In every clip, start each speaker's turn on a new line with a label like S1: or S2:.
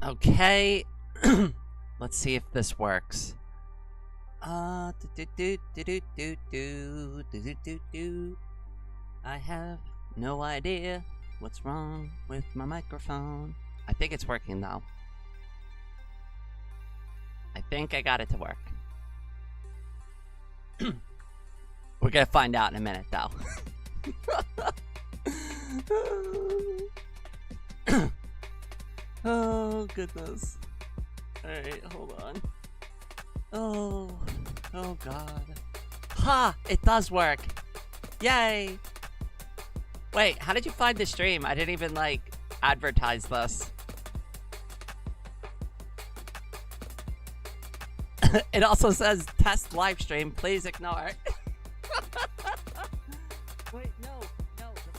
S1: Okay. Let's see if this works. I have no idea what's wrong with my microphone. I think it's working though. I think I got it to work. We're gonna find out in a minute though. Oh goodness. Alright, hold on. Oh god. Ha! It does work! Yay! Wait, how did you find the stream? I didn't even, like, advertise this. It also says test live stream, please ignore. Wait, no, the volume.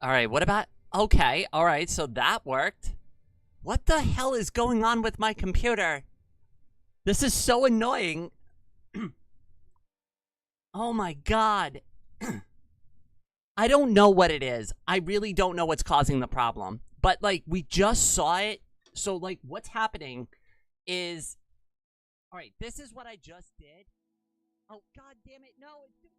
S1: Alright, what about... Okay, alright, so that worked. What the hell is going on with my computer? This is so annoying. Oh my god. I don't know what it is. I really don't know what's causing the problem. But, like, we just saw it. So, like, what's happening is... Alright, this is what I just did. Oh, god damn it, no, it's...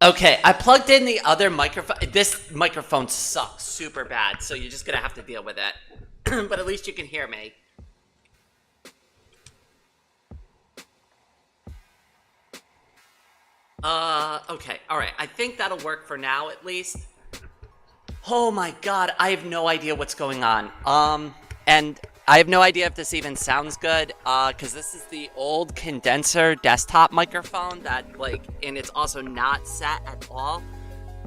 S1: Okay, I plugged in the other microphone. This microphone sucks super bad, so you're just gonna have to deal with it. But at least you can hear me. Okay, alright. I think that'll work for now, at least. Oh my god, I have no idea what's going on. And I have no idea if this even sounds good, because this is the old condenser desktop microphone that, like, and it's also not set at all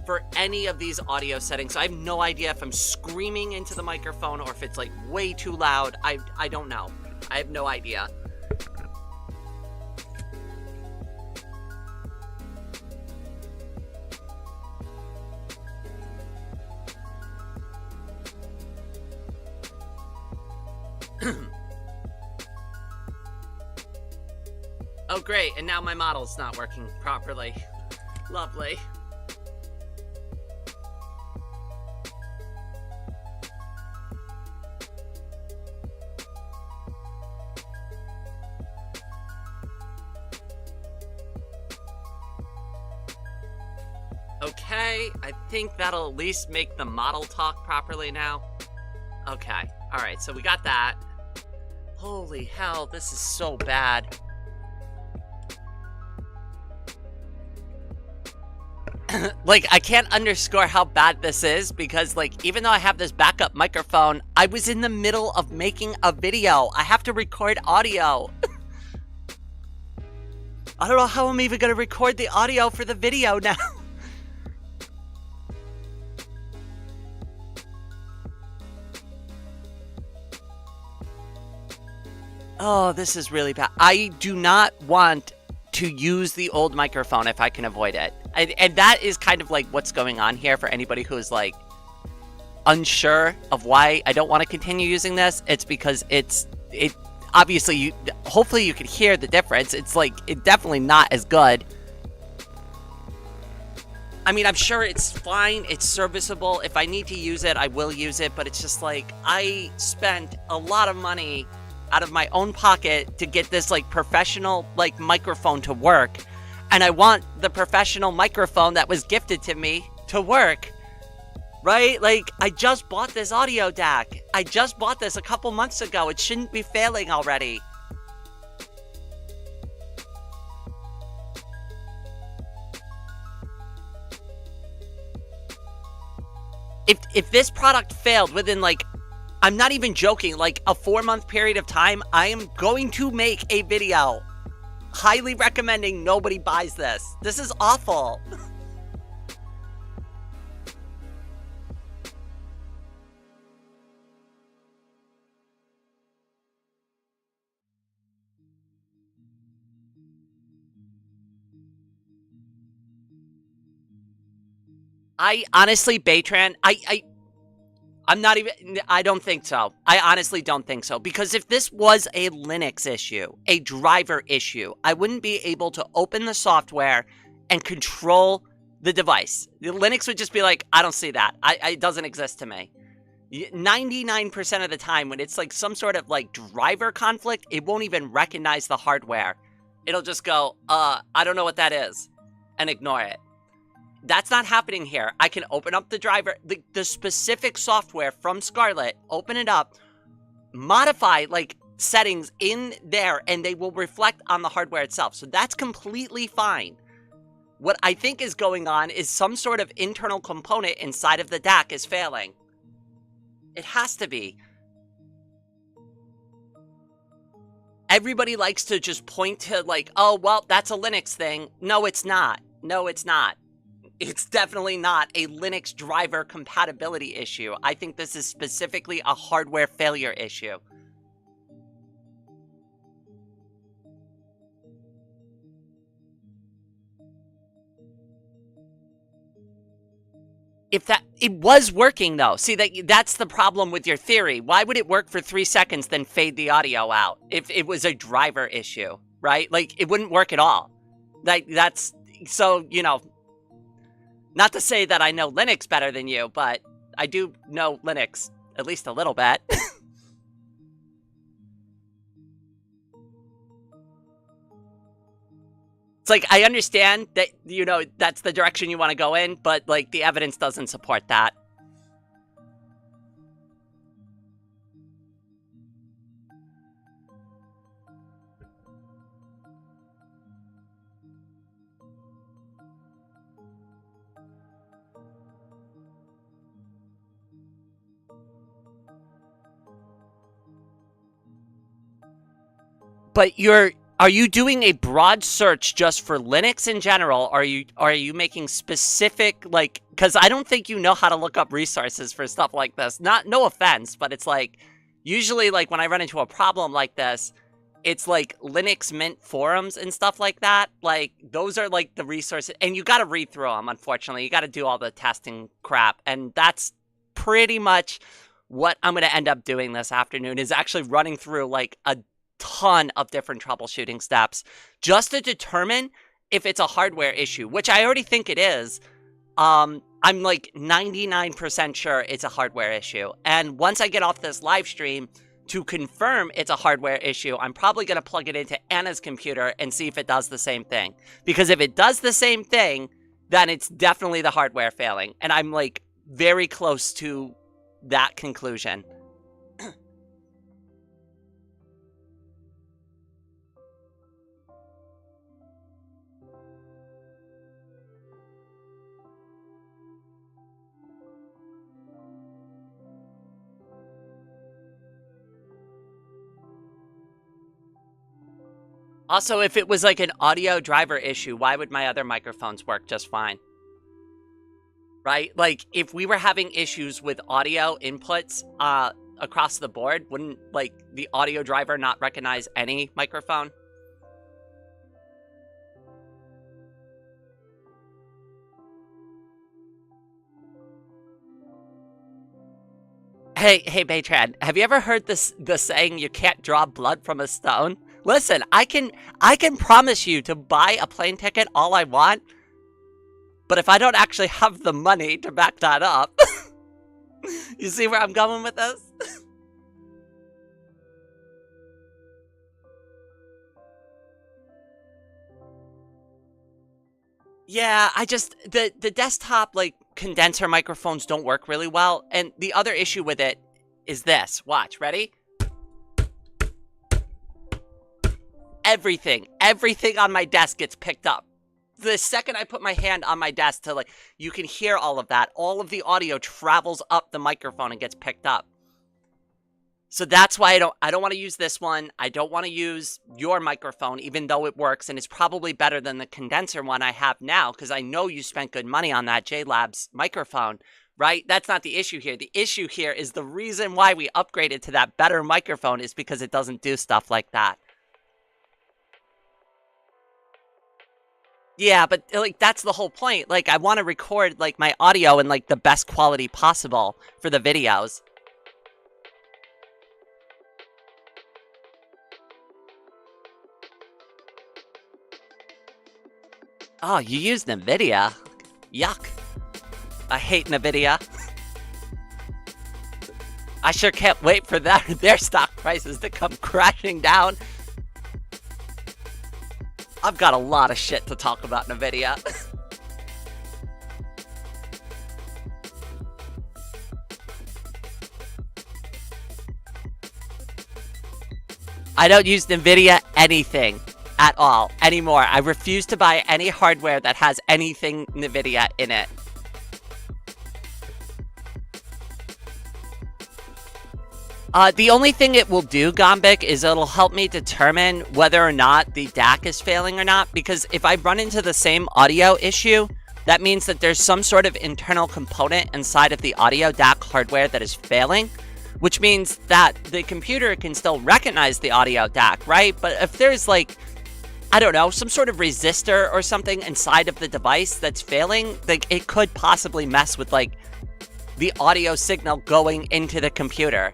S1: for any of these audio settings. So I have no idea if I'm screaming into the microphone or if it's, like, way too loud. I don't know. I have no idea. Oh great, and now my model's not working properly. Lovely. Okay, I think that'll at least make the model talk properly now. Okay, alright, so we got that. Holy hell, this is so bad. Like, I can't underscore how bad this is because, like, even though I have this backup microphone, I was in the middle of making a video. I have to record audio. I don't know how I'm even gonna record the audio for the video now. Oh, this is really bad. I do not want to use the old microphone if I can avoid it. And that is kind of like what's going on here for anybody who's like unsure of why I don't want to continue using this. It's because it obviously hopefully you can hear the difference. It's like it's definitely not as good. I mean, I'm sure it's fine. It's serviceable. If I need to use it, I will use it. But it's just like I spent a lot of money out of my own pocket to get this like professional like microphone to work, and I want the professional microphone that was gifted to me to work, right? Like, I just bought this audio DAC. I just bought this a couple months ago. It shouldn't be failing already. If this product failed within like, I'm not even joking, like a 4-month period of time, I am going to make a video highly recommending nobody buys this. This is awful. I honestly, Baytran, I'm not even, I don't think so. I honestly don't think so. Because if this was a Linux issue, a driver issue, I wouldn't be able to open the software and control the device. Linux would just be like, I don't see that. It doesn't exist to me. 99% of the time when it's like some sort of like driver conflict, it won't even recognize the hardware. It'll just go, I don't know what that is, and ignore it. That's not happening here. I can open up the driver, the specific software from Scarlett, open it up, modify like settings in there, and they will reflect on the hardware itself. So that's completely fine. What I think is going on is some sort of internal component inside of the DAC is failing. It has to be. Everybody likes to just point to like, oh, well, that's a Linux thing. No, it's not. No, it's not. It's definitely not a Linux driver compatibility issue. I think this is specifically a hardware failure issue. If that, it was working though. See, that's the problem with your theory. Why would it work for 3 seconds then fade the audio out if it was a driver issue, right? Like, it wouldn't work at all. Like, that's, so, you know, not to say that I know Linux better than you, but I do know Linux at least a little bit. It's like, I understand that, you know, that's the direction you want to go in, but, like, the evidence doesn't support that. But are you doing a broad search just for Linux in general? Or are you making specific, like, because I don't think you know how to look up resources for stuff like this. No offense, but it's like, usually, like, when I run into a problem like this, it's like Linux Mint forums and stuff like that. Like, those are like the resources, and you got to read through them. Unfortunately, you got to do all the testing crap, and that's pretty much what I'm going to end up doing this afternoon, is actually running through like a ton of different troubleshooting steps just to determine if it's a hardware issue, which I already think it is. I'm like 99% sure it's a hardware issue. And once I get off this live stream to confirm it's a hardware issue, I'm probably going to plug it into Anna's computer and see if it does the same thing. Because if it does the same thing, then it's definitely the hardware failing. And I'm like very close to that conclusion. Also, if it was like an audio driver issue, why would my other microphones work just fine? Right? Like, if we were having issues with audio inputs across the board, wouldn't, like, the audio driver not recognize any microphone? Hey, Baytrad, have you ever heard the saying, you can't draw blood from a stone? Listen, I can promise you to buy a plane ticket all I want, but if I don't actually have the money to back that up, you see where I'm going with this? Yeah, the desktop, like, condenser microphones don't work really well, and the other issue with it is this. Watch, ready? Everything on my desk gets picked up. The second I put my hand on my desk to, like, you can hear all of that. All of the audio travels up the microphone and gets picked up. So that's why I don't want to use this one. I don't want to use your microphone, even though it works, and it's probably better than the condenser one I have now, because I know you spent good money on that JLabs microphone, right? That's not the issue here. The issue here is the reason why we upgraded to that better microphone is because it doesn't do stuff like that. Yeah, but, like, that's the whole point. Like, I want to record, like, my audio in, like, the best quality possible for the videos. Oh, you used NVIDIA? Yuck. I hate NVIDIA. I sure can't wait for their stock prices to come crashing down. I've got a lot of shit to talk about NVIDIA. I don't use NVIDIA anything at all anymore. I refuse to buy any hardware that has anything NVIDIA in it. The only thing it will do, Gombic, is it'll help me determine whether or not the DAC is failing or not, because if I run into the same audio issue, that means that there's some sort of internal component inside of the audio DAC hardware that is failing, which means that the computer can still recognize the audio DAC, right? But if there's, like, I don't know, some sort of resistor or something inside of the device that's failing, like, it could possibly mess with, like, the audio signal going into the computer.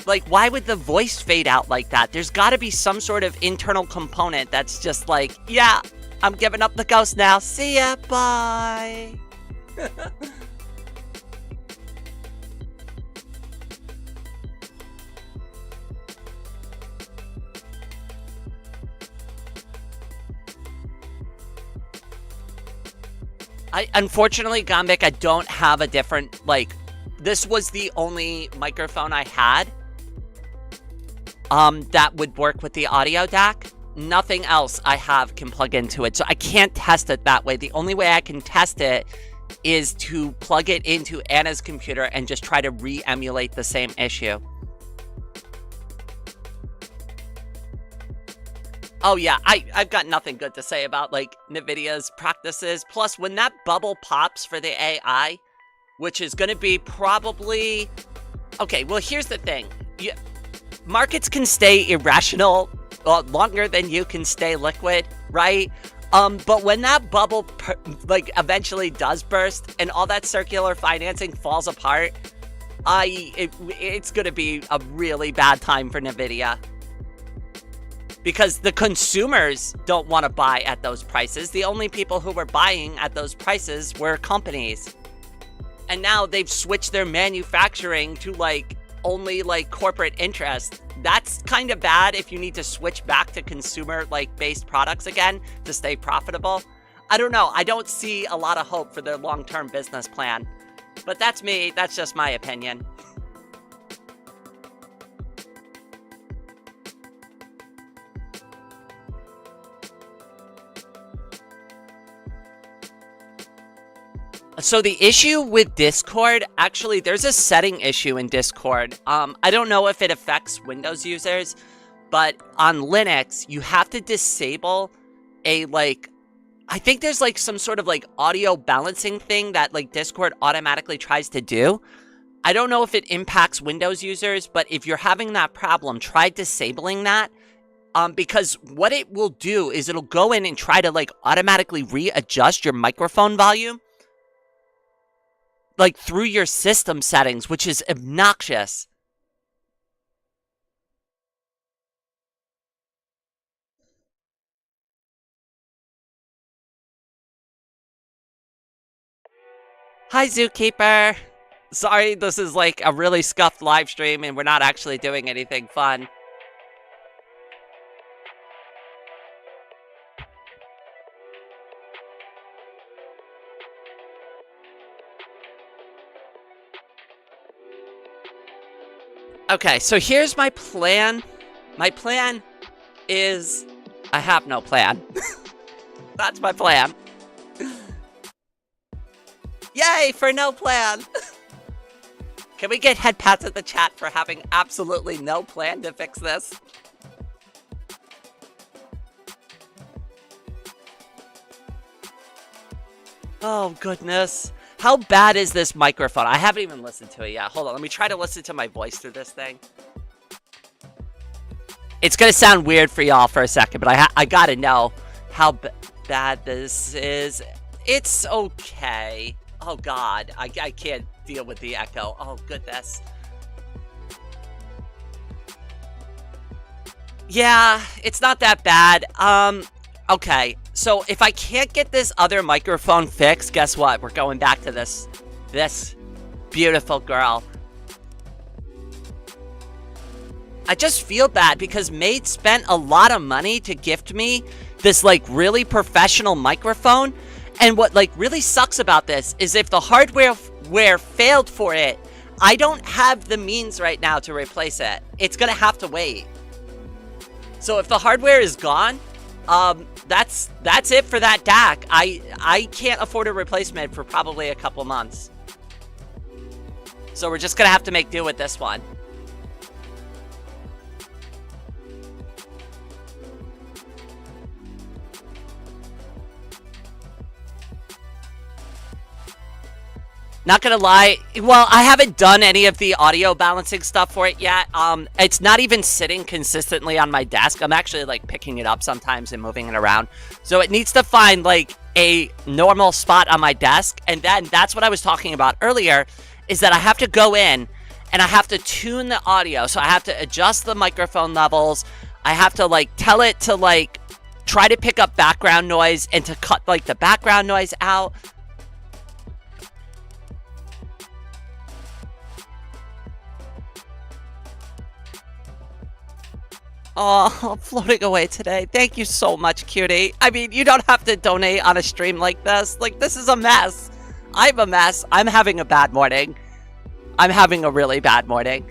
S1: Like, why would the voice fade out like that? There's got to be some sort of internal component that's just like, yeah, I'm giving up the ghost now. See ya, bye. Unfortunately, Gombic, I don't have a different, like, this was the only microphone I had that would work with the audio DAC. Nothing else I have can plug into it, so I can't test it that way. The only way I can test it is to plug it into Anna's computer and just try to re-emulate the same issue. Oh yeah, I've got nothing good to say about, like, NVIDIA's practices. Plus, when that bubble pops for the AI, which is going to be probably... Okay, well, here's the thing. Markets can stay irrational longer than you can stay liquid, right? But when that bubble, like, eventually does burst and all that circular financing falls apart, it's going to be a really bad time for NVIDIA. Because the consumers don't want to buy at those prices. The only people who were buying at those prices were companies. And now they've switched their manufacturing to, like, only, like, corporate interest. That's kind of bad if you need to switch back to consumer, like, based products again to stay profitable. I don't know. I don't see a lot of hope for their long-term business plan. But that's me. That's just my opinion. So the issue with Discord, actually, there's a setting issue in Discord. I don't know if it affects Windows users, but on Linux, you have to disable a, like, I think there's, like, some sort of, like, audio balancing thing that, like, Discord automatically tries to do. I don't know if it impacts Windows users, but if you're having that problem, try disabling that. Because what it will do is it'll go in and try to, like, automatically readjust your microphone volume, like, through your system settings, which is obnoxious. Hi, Zookeeper. Sorry, this is, like, a really scuffed live stream and we're not actually doing anything fun. Okay, so here's my plan. My plan is... I have no plan. That's my plan. Yay, for no plan! Can we get head pats at the chat for having absolutely no plan to fix this? Oh, goodness. How bad is this microphone? I haven't even listened to it yet. Hold on, let me try to listen to my voice through this thing. It's gonna sound weird for y'all for a second, but I gotta know how bad this is. It's okay. Oh, God. I can't deal with the echo. Oh, goodness. Yeah, it's not that bad. Okay. So if I can't get this other microphone fixed, guess what? We're going back to this beautiful girl. I just feel bad because Maid spent a lot of money to gift me this, like, really professional microphone. And what, like, really sucks about this is if the hardware failed for it, I don't have the means right now to replace it. It's gonna have to wait. So if the hardware is gone, that's it for that DAC. I can't afford a replacement for probably a couple months. So we're just gonna have to make do with this one. Not gonna lie, well, I haven't done any of the audio balancing stuff for it yet. It's not even sitting consistently on my desk. I'm actually, like, picking it up sometimes and moving it around. So it needs to find, like, a normal spot on my desk. And then that's what I was talking about earlier, is that I have to go in and I have to tune the audio. So I have to adjust the microphone levels. I have to, like, tell it to, like, try to pick up background noise and to cut, like, the background noise out. Oh, I'm floating away today. Thank you so much, cutie. I mean, you don't have to donate on a stream like this. Like, this is a mess. I'm a mess. I'm having a bad morning. I'm having a really bad morning.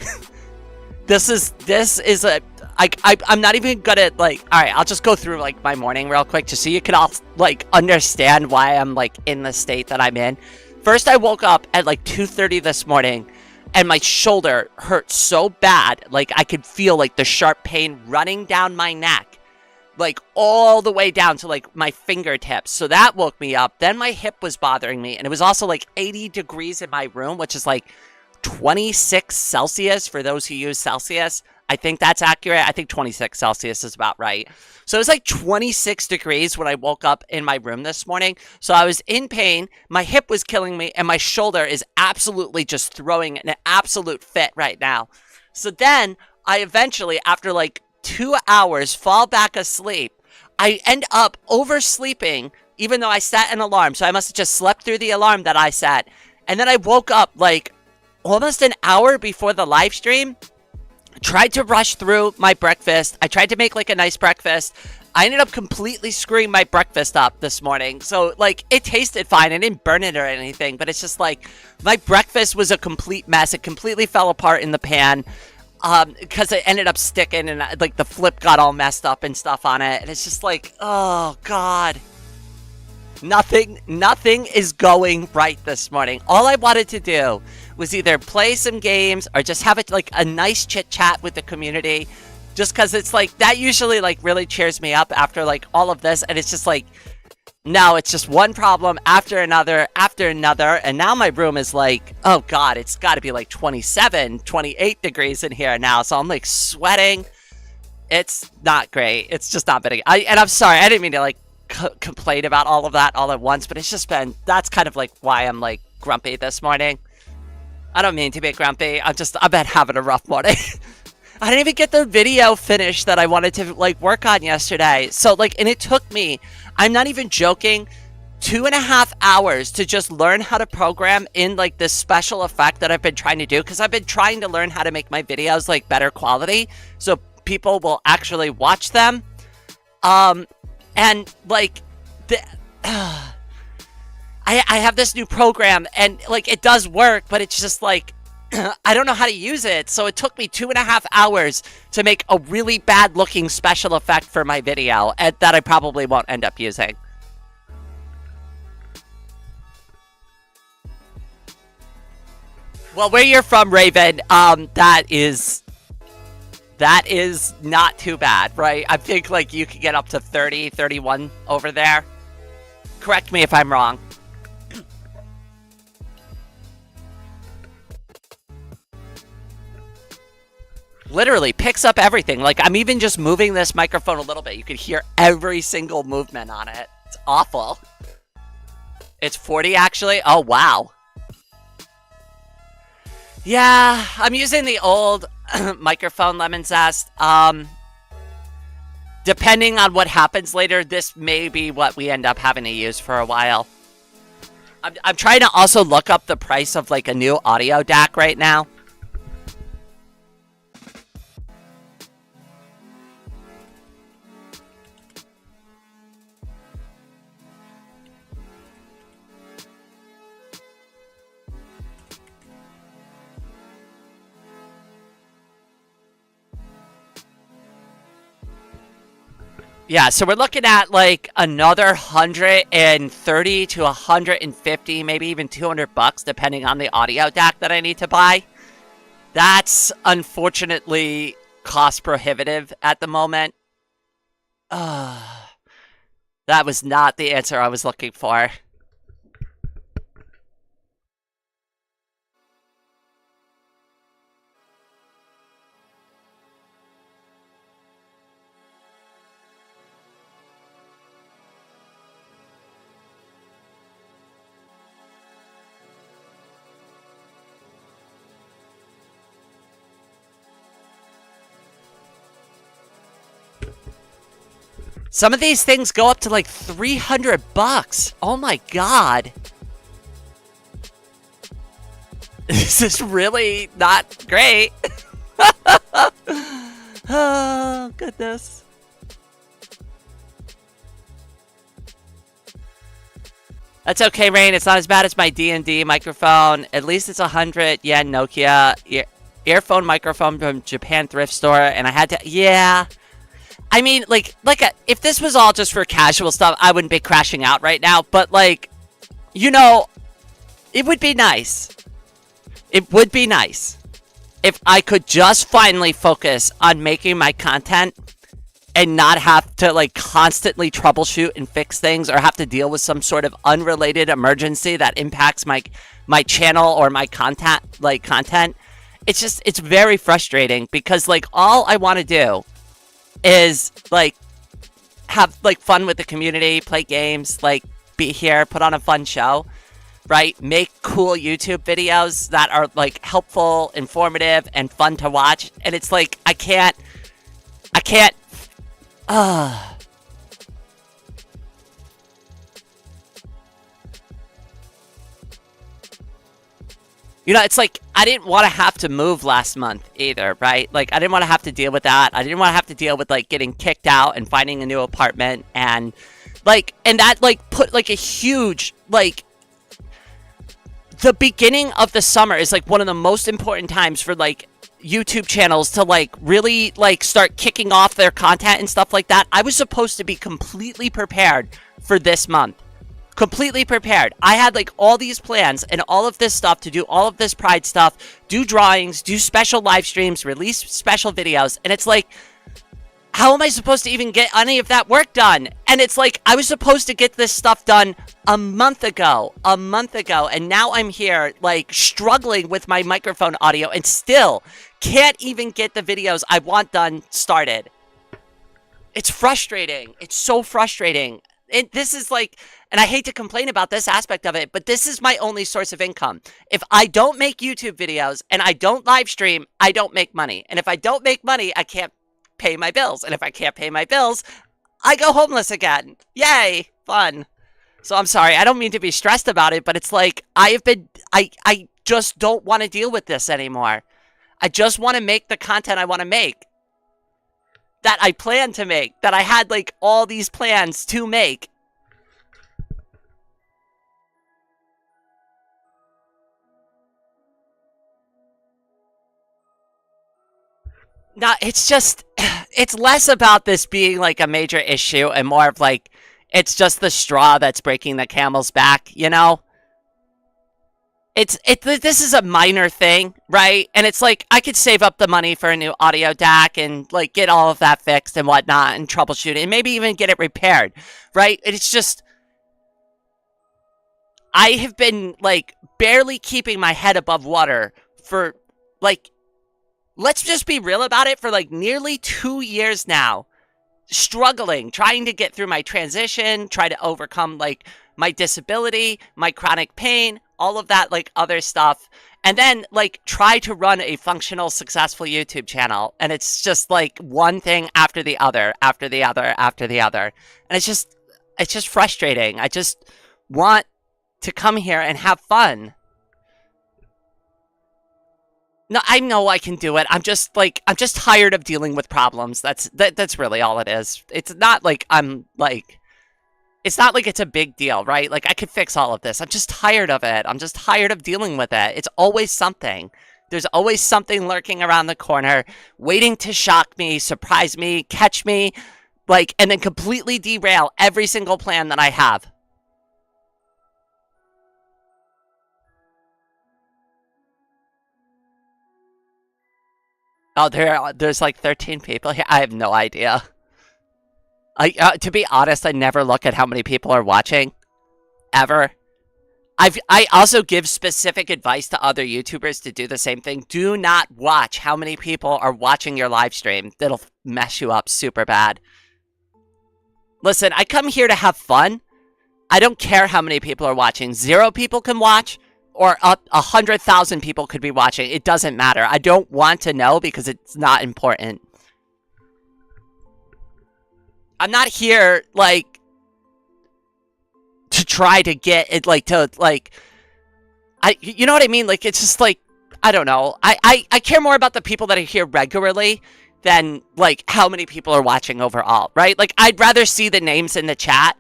S1: This is a... I'm not even gonna, like... Alright, I'll just go through, like, my morning real quick just so you can all, like, understand why I'm, like, in the state that I'm in. First, I woke up at, like, 2:30 this morning, and my shoulder hurt so bad, like, I could feel, like, the sharp pain running down my neck. Like, all the way down to, like, my fingertips. So that woke me up. Then my hip was bothering me, and it was also, like, 80 degrees in my room, which is, like, 26 Celsius for those who use Celsius. I think that's accurate. I think 26 Celsius is about right. So it was like 26 degrees when I woke up in my room this morning. So I was in pain. My hip was killing me, and my shoulder is absolutely just throwing an absolute fit right now. So then I eventually, after like 2 hours, fall back asleep. I end up oversleeping, even though I set an alarm. So I must have just slept through the alarm that I set. And then I woke up like almost an hour before the live stream. Tried to rush through my breakfast. I tried to make like a nice breakfast. I ended up completely screwing my breakfast up this morning. So like it tasted fine. I didn't burn it or anything, but it's just like my breakfast was a complete mess. It completely fell apart in the pan because it ended up sticking and like the flip got all messed up and stuff on it. And it's just like, oh God. Nothing is going right this morning. All I wanted to do was either play some games or just have it like a nice chit chat with the community, just because it's like that usually like really cheers me up after like all of this. And it's just like, no, it's just one problem after another, and now my room is like, oh God, it's got to be like 27, 28 degrees in here now. So I'm like sweating. It's not great. It's just not been. And I'm sorry, I didn't mean to like complain about all of that all at once, but it's just been, that's kind of like why I'm like grumpy this morning. I don't mean to be grumpy. I've been having a rough morning. I didn't even get the video finished that I wanted to like work on yesterday. So like, and it took me, I'm not even joking, 2.5 hours to just learn how to program in like this special effect that I've been trying to do. Cause I've been trying to learn how to make my videos like better quality so people will actually watch them. And like, I have this new program and like it does work, but it's just like I don't know how to use it. So it took me 2.5 hours to make a really bad looking special effect for my video and that I probably won't end up using. Well, where you're from, Raven, that is not too bad, right? I think like you could get up to 30, 31 over there. Correct me if I'm wrong. Literally picks up everything. Like I'm even just moving this microphone a little bit. You could hear every single movement on it. It's awful. It's 40 actually. Oh, wow. Yeah, I'm using the old microphone Lemon Zest. Depending on what happens later, this may be what we end up having to use for a while. I'm trying to also look up the price of like a new audio DAC right now. Yeah, so we're looking at like another 130 to 150, maybe even $200, depending on the audio DAC that I need to buy. That's unfortunately cost prohibitive at the moment. That was not the answer I was looking for. Some of these things go up to like $300. Oh my God. This is really not great. Oh, goodness. That's okay, Rain. It's not as bad as my D&D microphone. At least it's 100 yen Nokia earphone microphone from Japan thrift store, and I had to. Yeah. I mean, if this was all just for casual stuff, I wouldn't be crashing out right now. But like, you know, it would be nice. It would be nice if I could just finally focus on making my content and not have to like constantly troubleshoot and fix things or have to deal with some sort of unrelated emergency that impacts my channel or my content. It's very frustrating because like all I want to do is like have like fun with the community, play games, like be here, put on a fun show, right? Make cool YouTube videos that are like helpful, informative, and fun to watch. And it's like I can't You know, it's like, I didn't want to have to move last month either, right? Like, I didn't want to have to deal with that. I didn't want to have to deal with, like, getting kicked out and finding a new apartment. And, like, and that, like, put, like, a huge, like, the beginning of the summer is, like, one of the most important times for, like, YouTube channels to, like, really, like, start kicking off their content and stuff like that. I was supposed to be completely prepared for this month. Completely prepared. I had like all these plans and all of this stuff to do all of this Pride stuff, do drawings, do special live streams, release special videos, and it's like, how am I supposed to even get any of that work done? And it's like, I was supposed to get this stuff done a month ago, and now I'm here like struggling with my microphone audio and still can't even get the videos I want done started. It's frustrating. It's so frustrating. This is like, and I hate to complain about this aspect of it, but this is my only source of income. If I don't make YouTube videos and I don't live stream, I don't make money. And if I don't make money, I can't pay my bills. And if I can't pay my bills, I go homeless again. Yay, fun. So I'm sorry, I don't mean to be stressed about it, but it's like, I just don't want to deal with this anymore. I just want to make the content I want to make. That I plan to make, that I had like all these plans to make. Now, it's just, it's less about this being like a major issue and more of like, it's just the straw that's breaking the camel's back, you know? This is a minor thing, right? And it's like, I could save up the money for a new audio DAC and like get all of that fixed and whatnot and troubleshoot it and maybe even get it repaired, right? It's just, I have been like barely keeping my head above water for like, let's just be real about it, for like nearly 2 years now. Struggling, trying to get through my transition, try to overcome like my disability, my chronic pain, all of that like other stuff, and then like try to run a functional, successful YouTube channel, and it's just like one thing after the other, after the other, after the other, and it's just frustrating. I just want to come here and have fun. No, I know I can do it. I'm just tired of dealing with problems. That's really all it is. It's not like it's not like it's a big deal, right? Like, I could fix all of this. I'm just tired of it. I'm just tired of dealing with it. It's always something. There's always something lurking around the corner, waiting to shock me, surprise me, catch me, like, and then completely derail every single plan that I have. Oh, there's like 13 people here. I have no idea. To be honest, I never look at how many people are watching, ever. I also give specific advice to other YouTubers to do the same thing. Do not watch how many people are watching your live stream. That'll mess you up super bad. Listen, I come here to have fun. I don't care how many people are watching. 0 people can watch, or 100,000 people could be watching. It doesn't matter. I don't want to know because it's not important. I'm not here, like, to try to get it, like, to, like, you know what I mean? Like, it's just, like, I don't know. I care more about the people that are here regularly than like how many people are watching overall, right? Like I'd rather see the names in the chat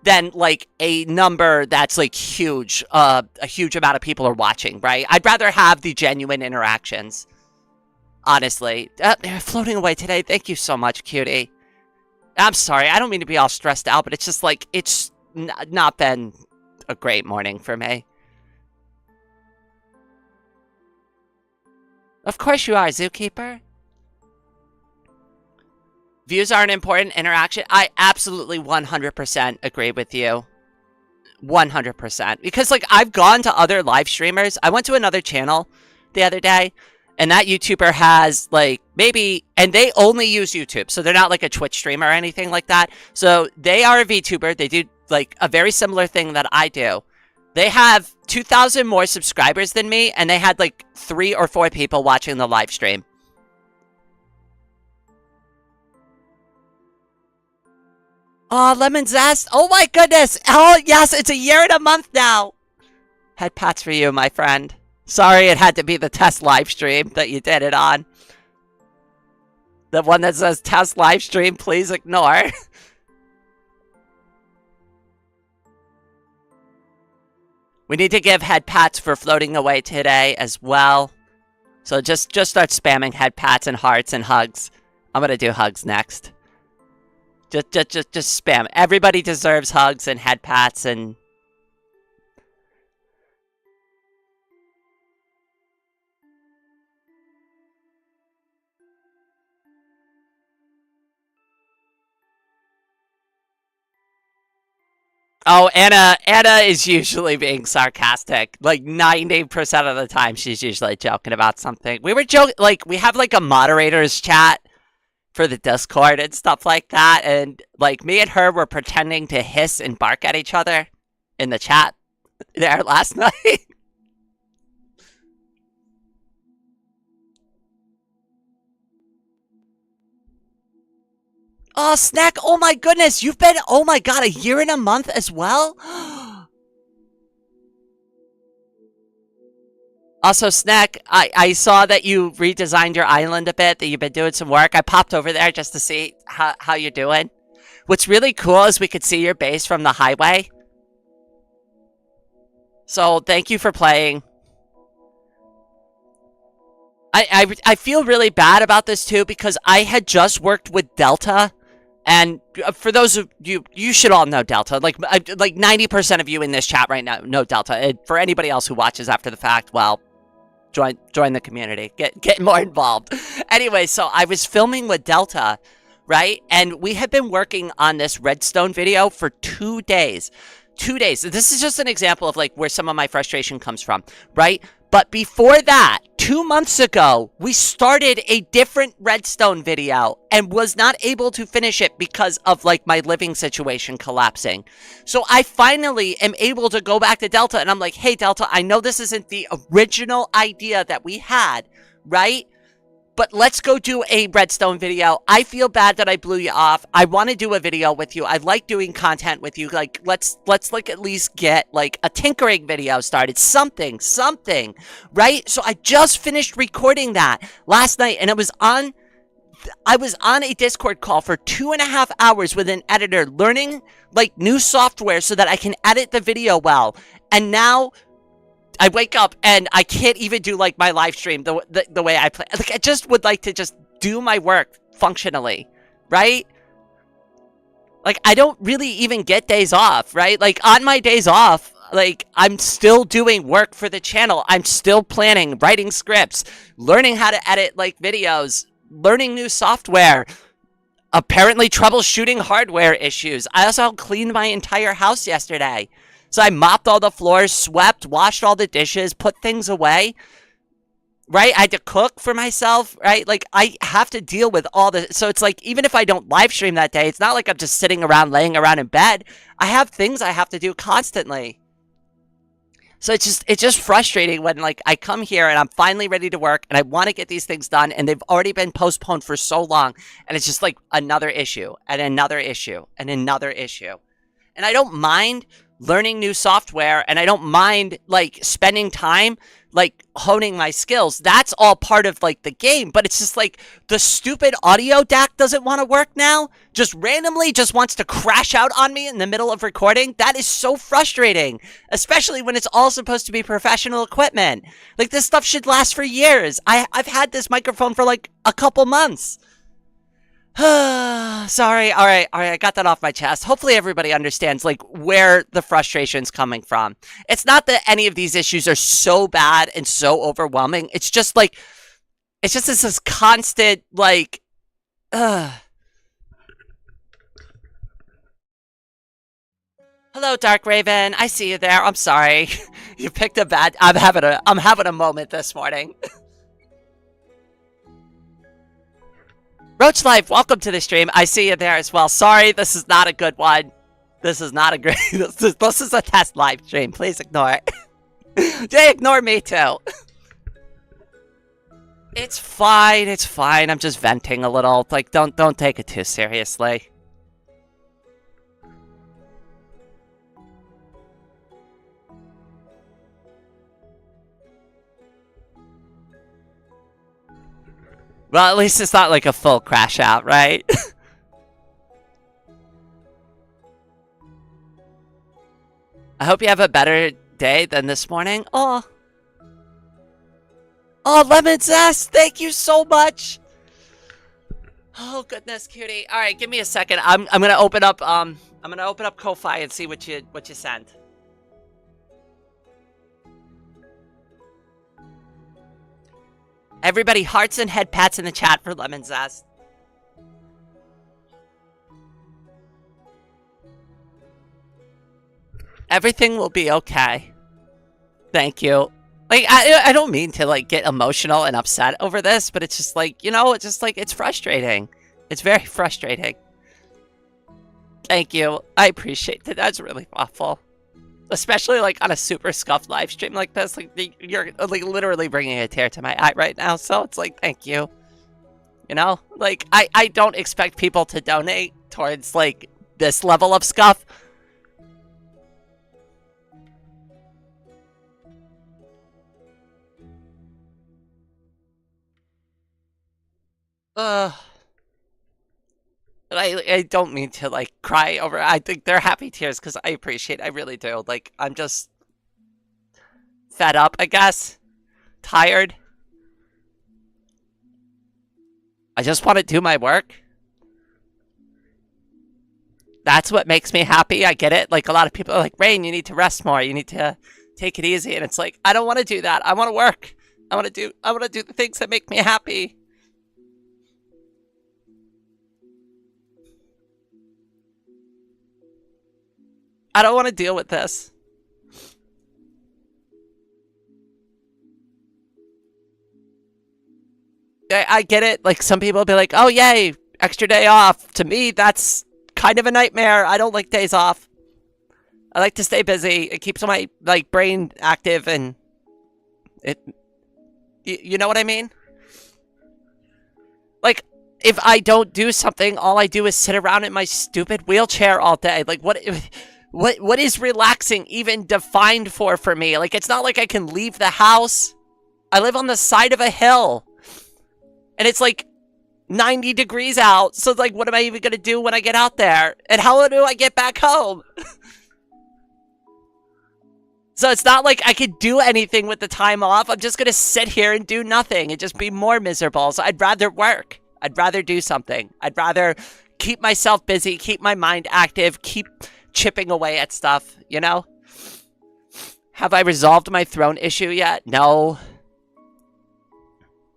S1: than like a number that's like huge, a huge amount of people are watching, right? I'd rather have the genuine interactions, honestly. They're floating away today. Thank you so much, cutie. I'm sorry, I don't mean to be all stressed out, but it's just like, it's not been a great morning for me. Of course you are, Zookeeper. Views are an important interaction. I absolutely 100% agree with you. 100%. Because, like, I've gone to other live streamers. I went to another channel the other day, and that YouTuber has, like, maybe... And they only use YouTube, so they're not, like, a Twitch streamer or anything like that. So, they are a VTuber. They do, like, a very similar thing that I do. They have 2,000 more subscribers than me, and they had, like, 3 or 4 people watching the live stream. Oh, lemon zest. Oh my goodness. Oh, yes, it's a year and a month now. Head pats for you, my friend. Sorry it had to be the test live stream that you did it on. The one that says test live stream, please ignore. We need to give head pats for floating away today as well. So just start spamming head pats and hearts and hugs. I'm going to do hugs next. Just spam. Everybody deserves hugs and head pats and... Oh, Anna is usually being sarcastic. Like 90% of the time, she's usually joking about something. We were joking, like, we have like a moderators chat for the Discord and stuff like that, and like me and her were pretending to hiss and bark at each other in the chat there last night. Oh, Snack, oh my goodness, you've been, oh my god, a year and a month as well? Also, Snack, I saw that you redesigned your island a bit, that you've been doing some work. I popped over there just to see how you're doing. What's really cool is we could see your base from the highway. So, thank you for playing. I feel really bad about this, too, because I had just worked with Delta. And for those of you, you should all know Delta. Like 90% of you in this chat right now know Delta. And for anybody else who watches after the fact, well... Join the community. Get more involved. Anyway, so I was filming with Delta, right? And we had been working on this redstone video for 2 days. 2 days. This is just an example of like where some of my frustration comes from, right? But before that, 2 months ago, we started a different redstone video and was not able to finish it because of like my living situation collapsing. So I finally am able to go back to Delta and I'm like, hey Delta, I know this isn't the original idea that we had, right? But let's go do a redstone video. I feel bad that I blew you off. I want to do a video with you. I like doing content with you. Like, let's like at least get like a tinkering video started. Something, right? So I just finished recording that last night and I was on a Discord call for 2.5 hours with an editor learning like new software so that I can edit the video well. And now I wake up and I can't even do like my live stream the way I play. Like I just would like to just do my work functionally, right? Like I don't really even get days off, right? Like on my days off, like I'm still doing work for the channel. I'm still planning, writing scripts, learning how to edit like videos, learning new software, apparently troubleshooting hardware issues. I also cleaned my entire house yesterday. So I mopped all the floors, swept, washed all the dishes, put things away, right? I had to cook for myself, right? Like, I have to deal with all this. So it's like, even if I don't live stream that day, it's not like I'm just sitting around, laying around in bed. I have things I have to do constantly. So it's just frustrating when, like, I come here and I'm finally ready to work and I want to get these things done and they've already been postponed for so long. And it's just like another issue and another issue and another issue. And I don't mind learning new software, and I don't mind like spending time like honing my skills. That's all part of like the game, but it's just like the stupid audio DAC doesn't want to work now. Just randomly just wants to crash out on me in the middle of recording. That is so frustrating, especially when it's all supposed to be professional equipment. Like this stuff should last for years. I've had this microphone for like a couple months. Sorry. All right. I got that off my chest. Hopefully everybody understands like where the frustration's coming from. It's not that any of these issues are so bad and so overwhelming. It's just like, it's just this constant like, Hello, Dark Raven. I see you there. I'm sorry. You picked a bad. I'm having a moment this morning. Roach Life, welcome to the stream. I see you there as well. Sorry, this is not a good one. This is not a great... This is a test live stream. Please ignore it. Jay, ignore me too. It's fine. It's fine. I'm just venting a little. Like, don't take it too seriously. Well, at least it's not like a full crash out, right? I hope you have a better day than this morning. Oh, Lemon Zest, thank you so much. Oh goodness, cutie. All right, give me a second. I'm gonna open up Ko-Fi and see what you sent. Everybody, hearts and head pats in the chat for Lemon Zest. Everything will be okay. Thank you. Like, I don't mean to, like, get emotional and upset over this, but it's just, like, you know, it's just, like, it's frustrating. It's very frustrating. Thank you. I appreciate it. That's really awful. Especially, like, on a super scuffed live stream like this. Like, you're, like, literally bringing a tear to my eye right now. So it's like, thank you. You know? Like, I don't expect people to donate towards, like, this level of scuff. I don't mean to, like, cry over... I think they're happy tears because I appreciate it. I really do. Like, I'm just... fed up, I guess. Tired. I just want to do my work. That's what makes me happy. I get it. Like, a lot of people are like, Rain, you need to rest more. You need to take it easy. And it's like, I don't want to do that. I want to work. I want to do the things that make me happy. I don't want to deal with this. I get it. Like, some people will be like, oh, yay, extra day off. To me, that's kind of a nightmare. I don't like days off. I like to stay busy. It keeps my, like, brain active and it... You know what I mean? Like, if I don't do something, all I do is sit around in my stupid wheelchair all day. Like, what is relaxing even defined for me? Like, it's not like I can leave the house. I live on the side of a hill. And it's like 90 degrees out. So it's like, what am I even going to do when I get out there? And how do I get back home? So it's not like I could do anything with the time off. I'm just going to sit here and do nothing and just be more miserable. So I'd rather work. I'd rather do something. I'd rather keep myself busy, keep my mind active, keep chipping away at stuff, you know? Have I resolved my throne issue yet? No.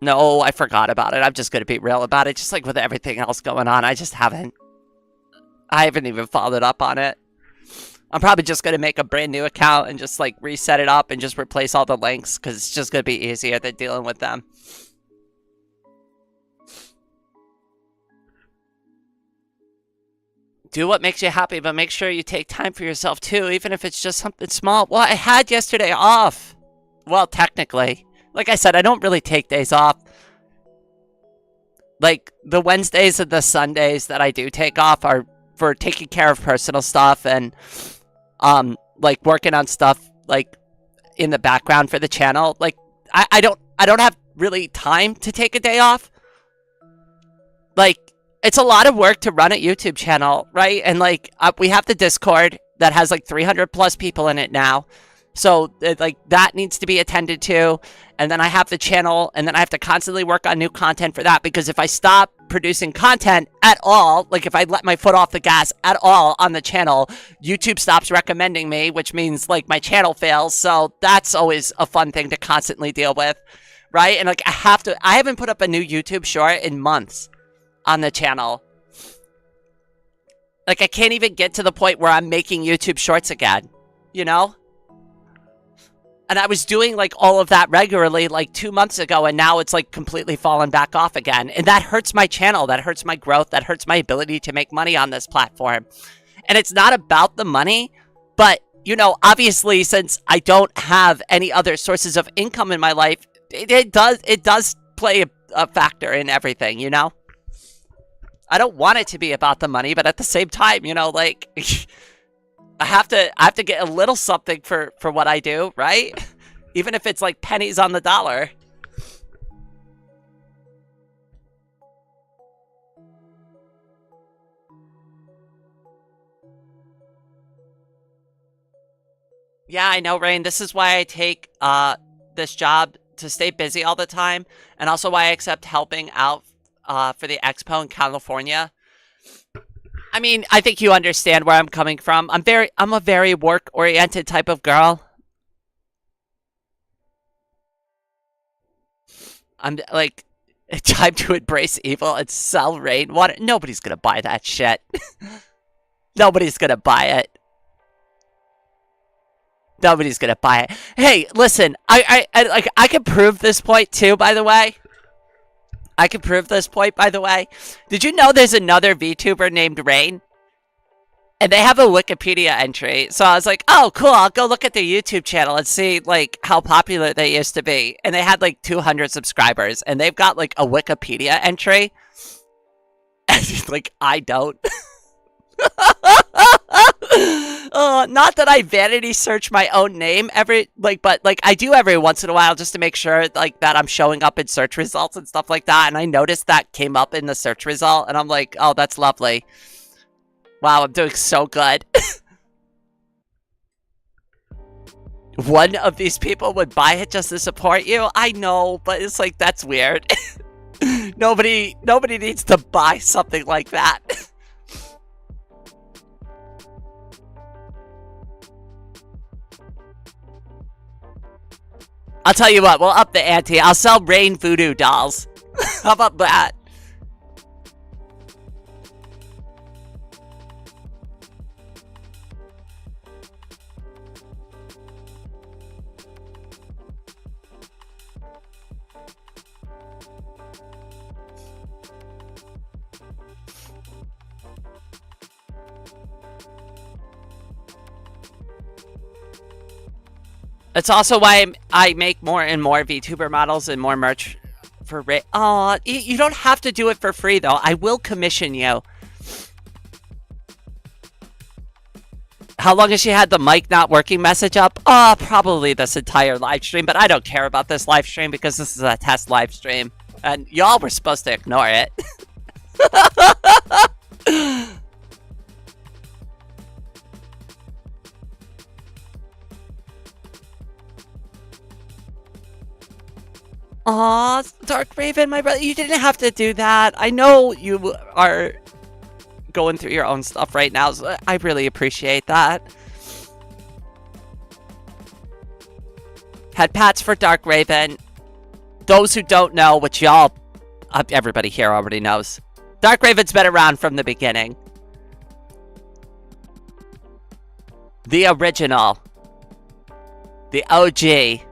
S1: No, I forgot about it. I'm just going to be real about it. Just like with everything else going on, I just haven't. I haven't even followed up on it. I'm probably just going to make a brand new account and just like reset it up and just replace all the links because it's just going to be easier than dealing with them. Do what makes you happy, but make sure you take time for yourself too, even if it's just something small. Well, I had yesterday off. Well, technically. Like I said, I don't really take days off. Like, the Wednesdays and the Sundays that I do take off are for taking care of personal stuff and like working on stuff like in the background for the channel. Like I don't have really time to take a day off. Like it's a lot of work to run a YouTube channel, right? And like we have the Discord that has like 300 plus people in it now. So like that needs to be attended to. And then I have the channel, and then I have to constantly work on new content for that, because if I stop producing content at all, like if I let my foot off the gas at all on the channel, YouTube stops recommending me, which means like my channel fails. So that's always a fun thing to constantly deal with, right? And like I haven't put up a new YouTube short in months on the channel. Like I can't even get to the point where I'm making YouTube shorts again, you know? And I was doing like all of that regularly like 2 months ago, and now it's like completely fallen back off again. And that hurts my channel, that hurts my growth, that hurts my ability to make money on this platform. And it's not about the money, but you know, obviously since I don't have any other sources of income in my life, it does play a factor in everything, you know? I don't want it to be about the money, but at the same time, you know, like I have to get a little something for what I do, right? Even if it's like pennies on the dollar. Yeah, I know, Rain. This is why I take this job, to stay busy all the time, and also why I accept helping out for the expo in California. I mean, I think you understand where I'm coming from. I'm a very work-oriented type of girl. I'm like, time to embrace evil and sell rainwater. Nobody's gonna buy that shit. Nobody's gonna buy it. Nobody's gonna buy it. Hey, listen, I can prove this point too, by the way. I can prove this point, by the way. Did you know there's another VTuber named Rain? And they have a Wikipedia entry. So I was like, oh, cool. I'll go look at their YouTube channel and see, like, how popular they used to be. And they had, like, 200 subscribers. And they've got, like, a Wikipedia entry. And, like, I don't. Not that I vanity search my own name but like I do every once in a while, just to make sure like that I'm showing up in search results and stuff like that. And I noticed that came up in the search result, and I'm like, oh, that's lovely. Wow, I'm doing so good. One of these people would buy it just to support you. I know, but it's like, that's weird. Nobody needs to buy something like that. I'll tell you what, we'll up the ante. I'll sell Rain voodoo dolls. How about that? It's also why I make more and more VTuber models and more merch for Ray. Aw, you don't have to do it for free, though. I will commission you. How long has she had the mic not working message up? Probably this entire live stream, but I don't care about this live stream because this is a test live stream. And y'all were supposed to ignore it. Aw, Dark Raven, my brother, you didn't have to do that. I know you are going through your own stuff right now, so I really appreciate that. Head pats for Dark Raven. Those who don't know, which y'all, everybody here already knows, Dark Raven's been around from the beginning. The original. The OG.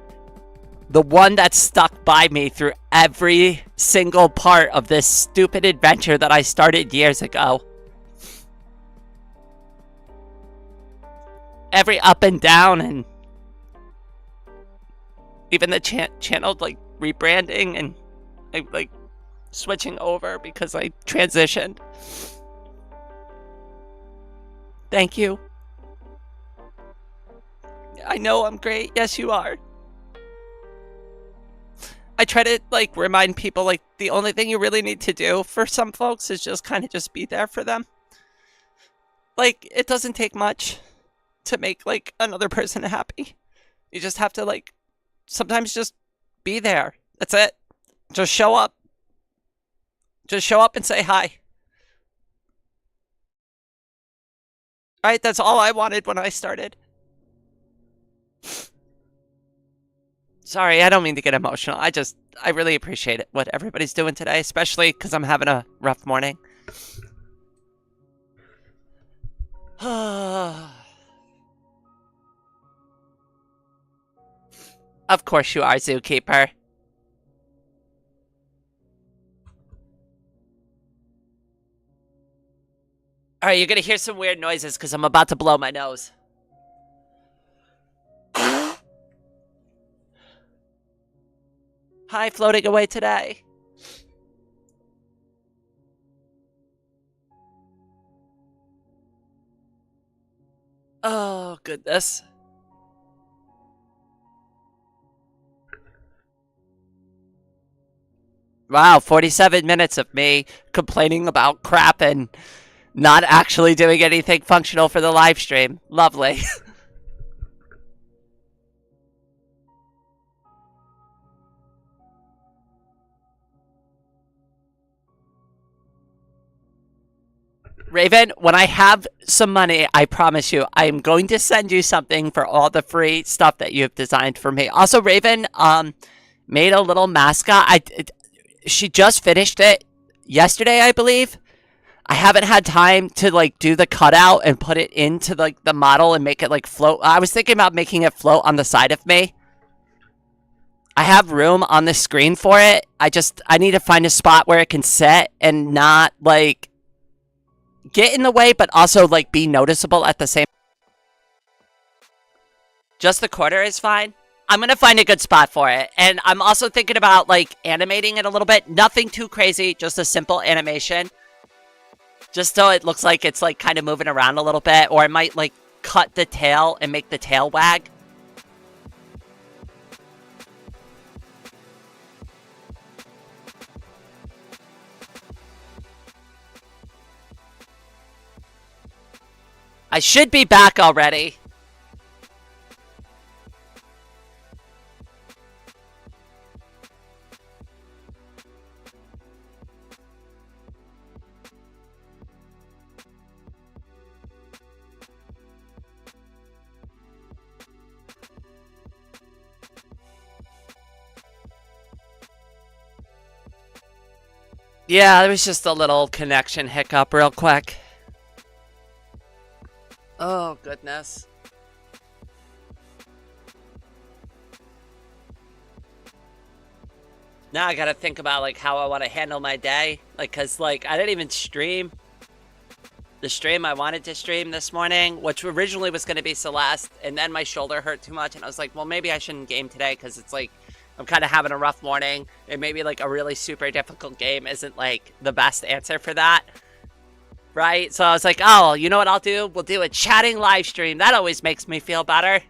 S1: The one that stuck by me through every single part of this stupid adventure that I started years ago. Every up and down, and even the channel like rebranding and like switching over because I transitioned. Thank you. I know I'm great. Yes, you are. I try to, like, remind people, like, the only thing you really need to do for some folks is just kind of just be there for them. Like, it doesn't take much to make, like, another person happy. You just have to, like, sometimes just be there. That's it. Just show up. Just show up and say hi. Alright, that's all I wanted when I started. Sorry, I don't mean to get emotional. I really appreciate it, what everybody's doing today, especially because I'm having a rough morning. Of course you are, Zookeeper. Alright, you're gonna hear some weird noises because I'm about to blow my nose. Hi, floating away today. Oh, goodness. Wow, 47 minutes of me complaining about crap and not actually doing anything functional for the live stream. Lovely. Raven, when I have some money, I promise you, I am going to send you something for all the free stuff that you've designed for me. Also, Raven, made a little mascot. She just finished it yesterday, I believe. I haven't had time to, like, do the cutout and put it into, like, the model and make it, like, float. I was thinking about making it float on the side of me. I have room on the screen for it. I need to find a spot where it can sit and not, like, get in the way, but also, like, be noticeable at the same. Just the corner is fine. I'm gonna find a good spot for it. And I'm also thinking about, like, animating it a little bit. Nothing too crazy, just a simple animation. Just so it looks like it's, like, kind of moving around a little bit. Or I might, like, cut the tail and make the tail wag. I should be back already. Yeah, there was just a little connection hiccup real quick. Oh, goodness. Now I gotta think about, like, how I want to handle my day. Like, cause, like, I didn't even stream the stream I wanted to stream this morning, which originally was gonna be Celeste, and then my shoulder hurt too much, and I was like, well, maybe I shouldn't game today, because it's like, I'm kind of having a rough morning, and maybe, like, a really super difficult game isn't, like, the best answer for that. Right? So I was like, oh, you know what I'll do? We'll do a chatting live stream. That always makes me feel better.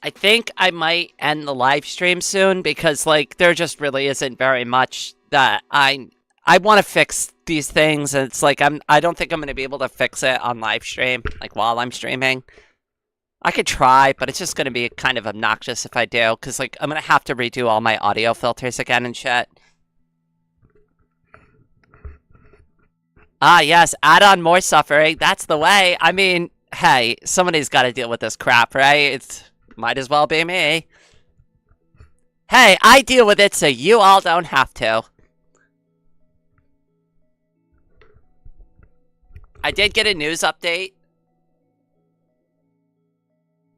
S1: I think I might end the live stream soon because, like, there just really isn't very much that I want to fix these things, and it's like I don't think I'm going to be able to fix it on live stream, like, while I'm streaming. I could try, but it's just going to be kind of obnoxious if I do, because, like, I'm going to have to redo all my audio filters again and shit. Ah, yes, add on more suffering. That's the way. I mean, hey, somebody's got to deal with this crap, right? Might as well be me. Hey, I deal with it so you all don't have to. I did get a news update.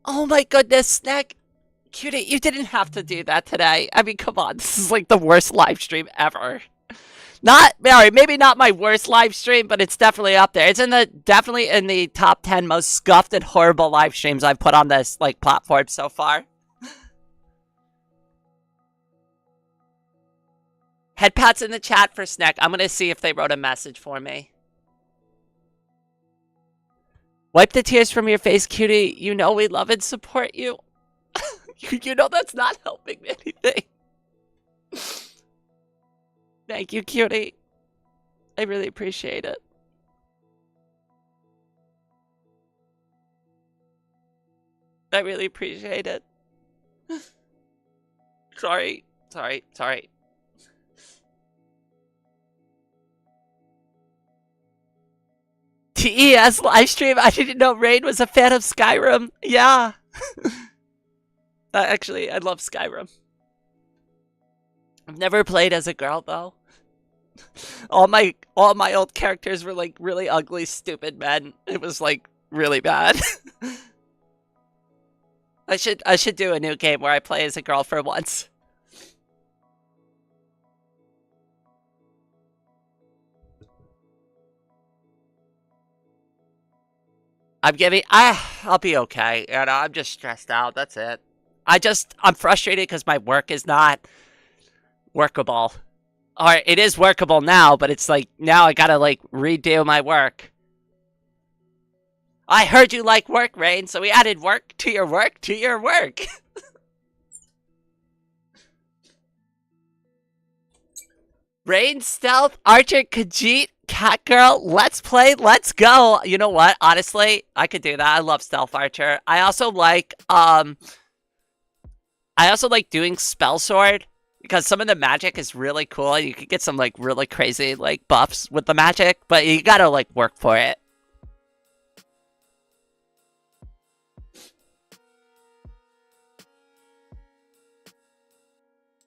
S1: Oh my goodness, Snack. Cutie, you didn't have to do that today. I mean, come on. This is like the worst live stream ever. Not, Mary, maybe not my worst live stream, but it's definitely up there. It's definitely in the top 10 most scuffed and horrible live streams I've put on this, like, platform so far. Head pats in the chat for Snack. I'm gonna see if they wrote a message for me. Wipe the tears from your face, Cutie. You know we love and support you. You know that's not helping me anything. Thank you, Cutie. I really appreciate it. I really appreciate it. Sorry. TES livestream. I didn't know Rain was a fan of Skyrim. Yeah. Actually, I love Skyrim. I've never played as a girl though. All my old characters were like really ugly, stupid men. It was like really bad. I should do a new game where I play as a girl for once. I'll be okay. You know, I'm just stressed out. That's it. I'm frustrated because my work is not workable. Or it is workable now, but it's like, now I gotta like redo my work. I heard you like work, Rain, so we added work to your work to your work. Rain, Stealth, Archer, Khajiit, Catgirl, let's play, let's go. You know what? Honestly, I could do that. I love Stealth Archer. I also like doing Spell Sword because some of the magic is really cool and you can get some like really crazy like buffs with the magic, but you gotta like work for it.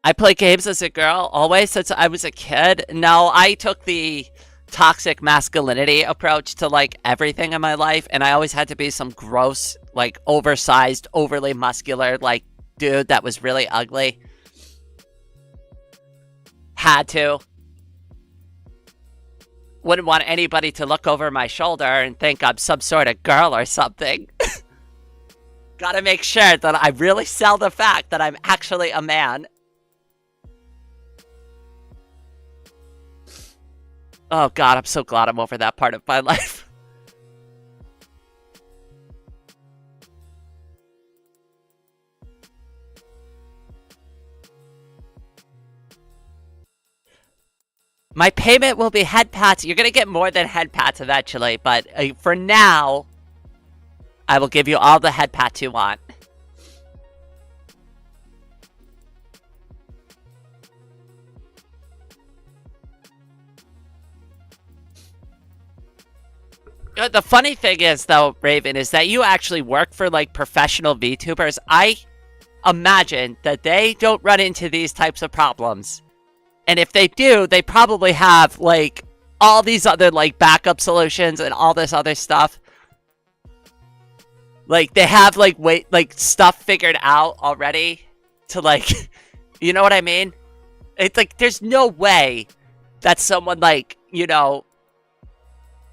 S1: I play games as a girl always since I was a kid. No, I took the toxic masculinity approach to like everything in my life, and I always had to be some gross, like oversized, overly muscular, like dude that was really ugly. Had to. Wouldn't want anybody to look over my shoulder and think I'm some sort of girl or something. Gotta make sure that I really sell the fact that I'm actually a man. Oh god, I'm so glad I'm over that part of my life. My payment will be head pats. You're gonna get more than head pats eventually, but for now, I will give you all the head pats you want. The funny thing is, though, Raven, is that you actually work for, like, professional VTubers. I imagine that they don't run into these types of problems. And if they do, they probably have, like, all these other, like, backup solutions and all this other stuff. Like, they have, like, stuff figured out already to, like, you know what I mean? It's like, there's no way that someone, like, you know,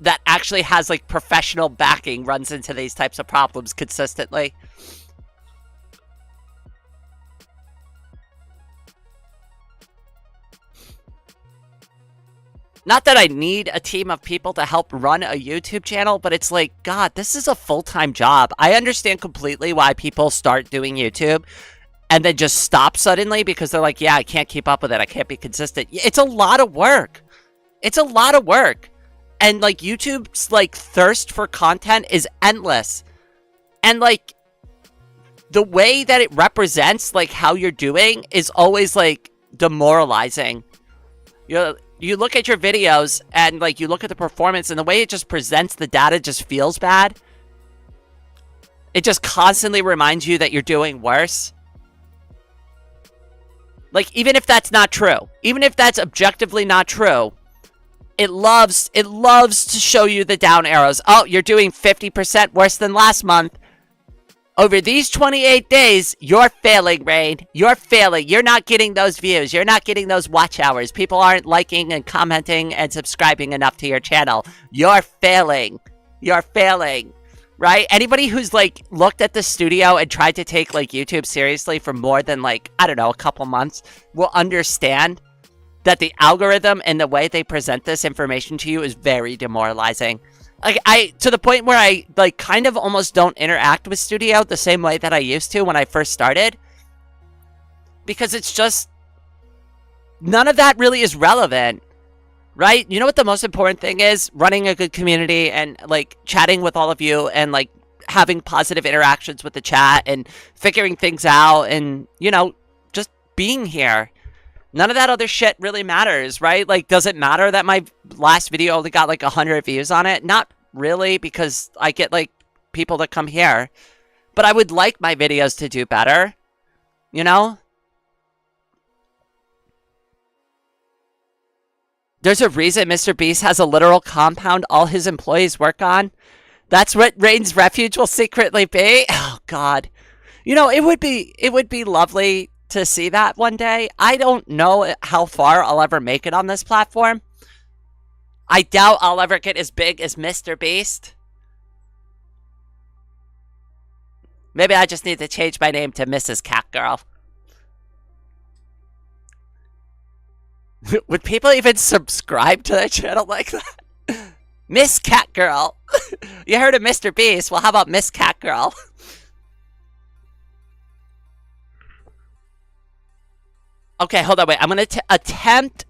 S1: that actually has like professional backing runs into these types of problems consistently. Not that I need a team of people to help run a YouTube channel, but it's like, God, this is a full-time job. I understand completely why people start doing YouTube and then just stop suddenly because they're like, yeah, I can't keep up with it. I can't be consistent. It's a lot of work. It's a lot of work. And, like, YouTube's, like, thirst for content is endless. And, like, the way that it represents, like, how you're doing is always, like, demoralizing. You look at your videos and, like, you look at the performance and the way it just presents the data just feels bad. It just constantly reminds you that you're doing worse. Like, even if that's not true. Even if that's objectively not true. it loves to show you the down arrows. Oh, you're doing 50% worse than last month. Over these 28 days, you're failing, Rain. You're failing. You're not getting those views. You're not getting those watch hours. People aren't liking and commenting and subscribing enough to your channel. You're failing. You're failing. Right? Anybody who's, like, looked at the studio and tried to take, like, YouTube seriously for more than, like, I don't know, a couple months will understand that the algorithm and the way they present this information to you is very demoralizing. Like, to the point where I, like, kind of almost don't interact with Studio the same way that I used to when I first started. Because it's just, none of that really is relevant, right? You know what the most important thing is? Running a good community and, like, chatting with all of you and, like, having positive interactions with the chat and figuring things out and, you know, just being here. None of that other shit really matters, right? Like, does it matter that my last video only got, like, 100 views on it? Not really, because I get, like, people that come here. But I would like my videos to do better, you know? There's a reason Mr. Beast has a literal compound all his employees work on. That's what Rain's refuge will secretly be. Oh, God. You know, it would be lovely to see that one day. I don't know how far I'll ever make it on this platform. I doubt I'll ever get as big as Mr. Beast. Maybe I just need to change my name to Mrs. Catgirl. Would people even subscribe to that channel like that? Miss Catgirl. You heard of Mr. Beast. Well, how about Miss Catgirl? Okay, hold on, wait. I'm going to attempt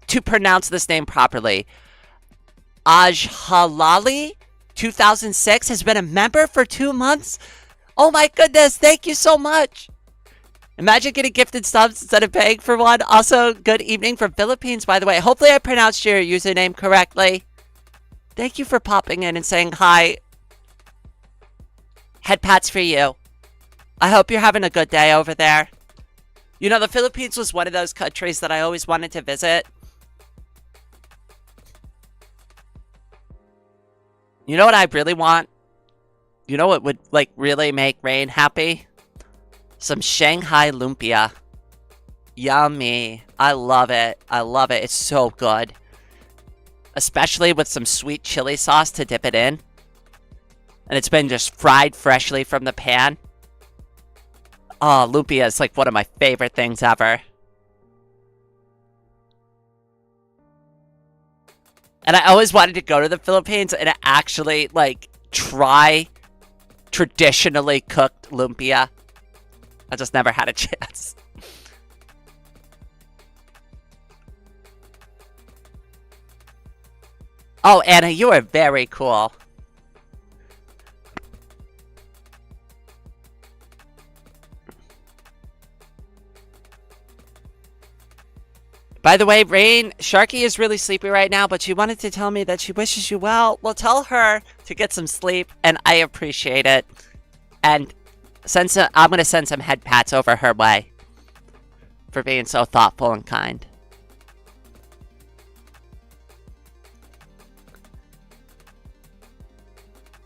S1: to pronounce this name properly. Ajhalali, 2006, has been a member for 2 months. Oh my goodness, thank you so much. Imagine getting gifted subs instead of paying for one. Also, good evening from Philippines, by the way. Hopefully I pronounced your username correctly. Thank you for popping in and saying hi. Head pats for you. I hope you're having a good day over there. You know, the Philippines was one of those countries that I always wanted to visit. You know what I really want? You know what would, like, really make Rain happy? Some Shanghai lumpia. Yummy. I love it. I love it. It's so good. Especially with some sweet chili sauce to dip it in. And it's been just fried freshly from the pan. Oh, lumpia is like one of my favorite things ever. And I always wanted to go to the Philippines and actually, like, try traditionally cooked lumpia. I just never had a chance. Oh, Anna, you are very cool. By the way, Rain, Sharky is really sleepy right now, but she wanted to tell me that she wishes you well. Well, tell her to get some sleep, and I appreciate it. And I'm going to send some head pats over her way for being so thoughtful and kind.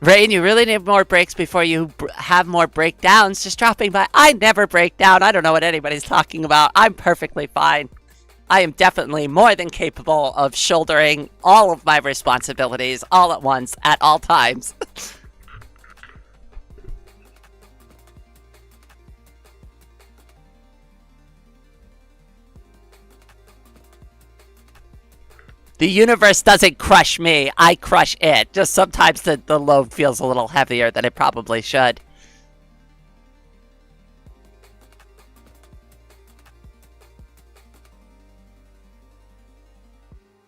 S1: Rain, you really need more breaks before you have more breakdowns. Just dropping by. I never break down. I don't know what anybody's talking about. I'm perfectly fine. I am definitely more than capable of shouldering all of my responsibilities all at once at all times. The universe doesn't crush me, I crush it. Just sometimes the load feels a little heavier than it probably should.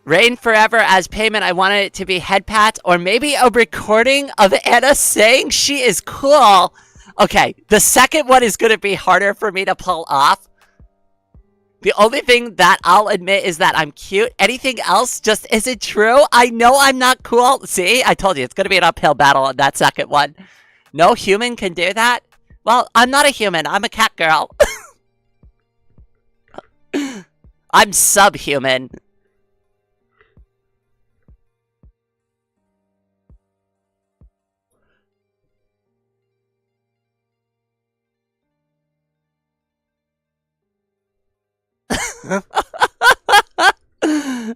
S1: Rain Forever as payment, I wanted it to be head pats or maybe a recording of Anna saying she is cool. Okay, the second one is going to be harder for me to pull off. The only thing that I'll admit is that I'm cute. Anything else just isn't true. I know I'm not cool. See, I told you, it's going to be an uphill battle on that second one. No human can do that? Well, I'm not a human. I'm a cat girl. I'm subhuman.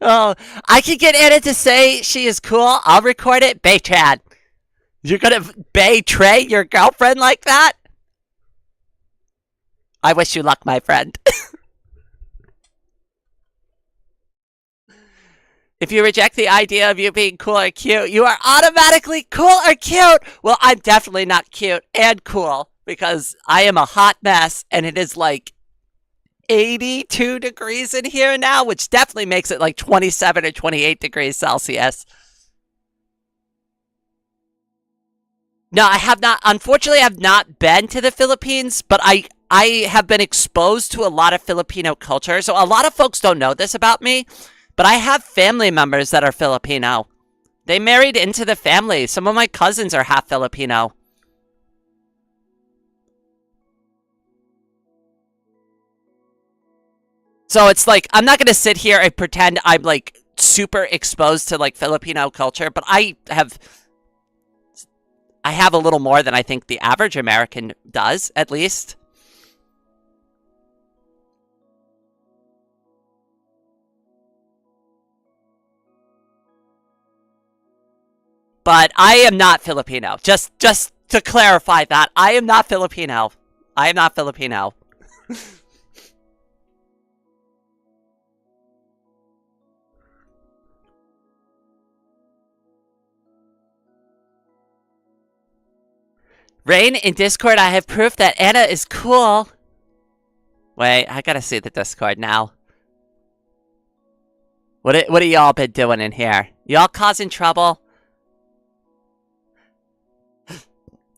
S1: Oh, I can get Anna to say she is cool. I'll record it. Baytrad. You're gonna betray your girlfriend like that? I wish you luck, my friend. If you reject the idea of you being cool or cute, you are automatically cool or cute. Well, I'm definitely not cute and cool because I am a hot mess and it is like 82 degrees in here now, which definitely makes it like 27 or 28 degrees Celsius. No, I have not. Unfortunately, I've not been to the Philippines, but I have been exposed to a lot of Filipino culture. So a lot of folks don't know this about me, but I have family members that are Filipino. They married into the family. Some of my cousins are half Filipino. So it's like, I'm not going to sit here and pretend I'm like super exposed to like Filipino culture, but I have a little more than I think the average American does, at least. But I am not Filipino. Just to clarify that, I am not Filipino. I am not Filipino. Rain, in Discord, I have proof that Anna is cool. Wait, I gotta see the Discord now. What have y'all been doing in here? Y'all causing trouble?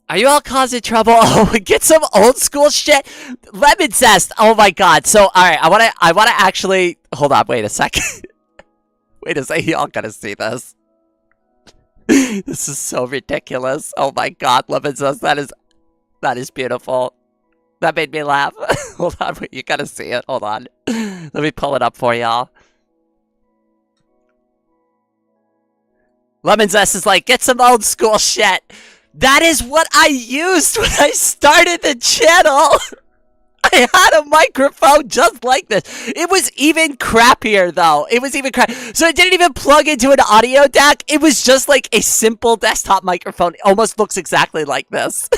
S1: Are you all causing trouble? Oh, get some old school shit. Lemon zest. Oh my god. So, all right, I wanna actually hold on. Wait a second. Wait a second. Y'all gotta see this. This is so ridiculous. Oh my god, lemon zest. That is beautiful. That made me laugh. Hold on. Wait, you gotta see it. Hold on. Let me pull it up for y'all. Lemon zest is like, get some old school shit. That is what I used when I started the channel. I had a microphone just like this. It was even crappier, though. It was even crap. So it didn't even plug into an audio deck. It was just like a simple desktop microphone. It almost looks exactly like this.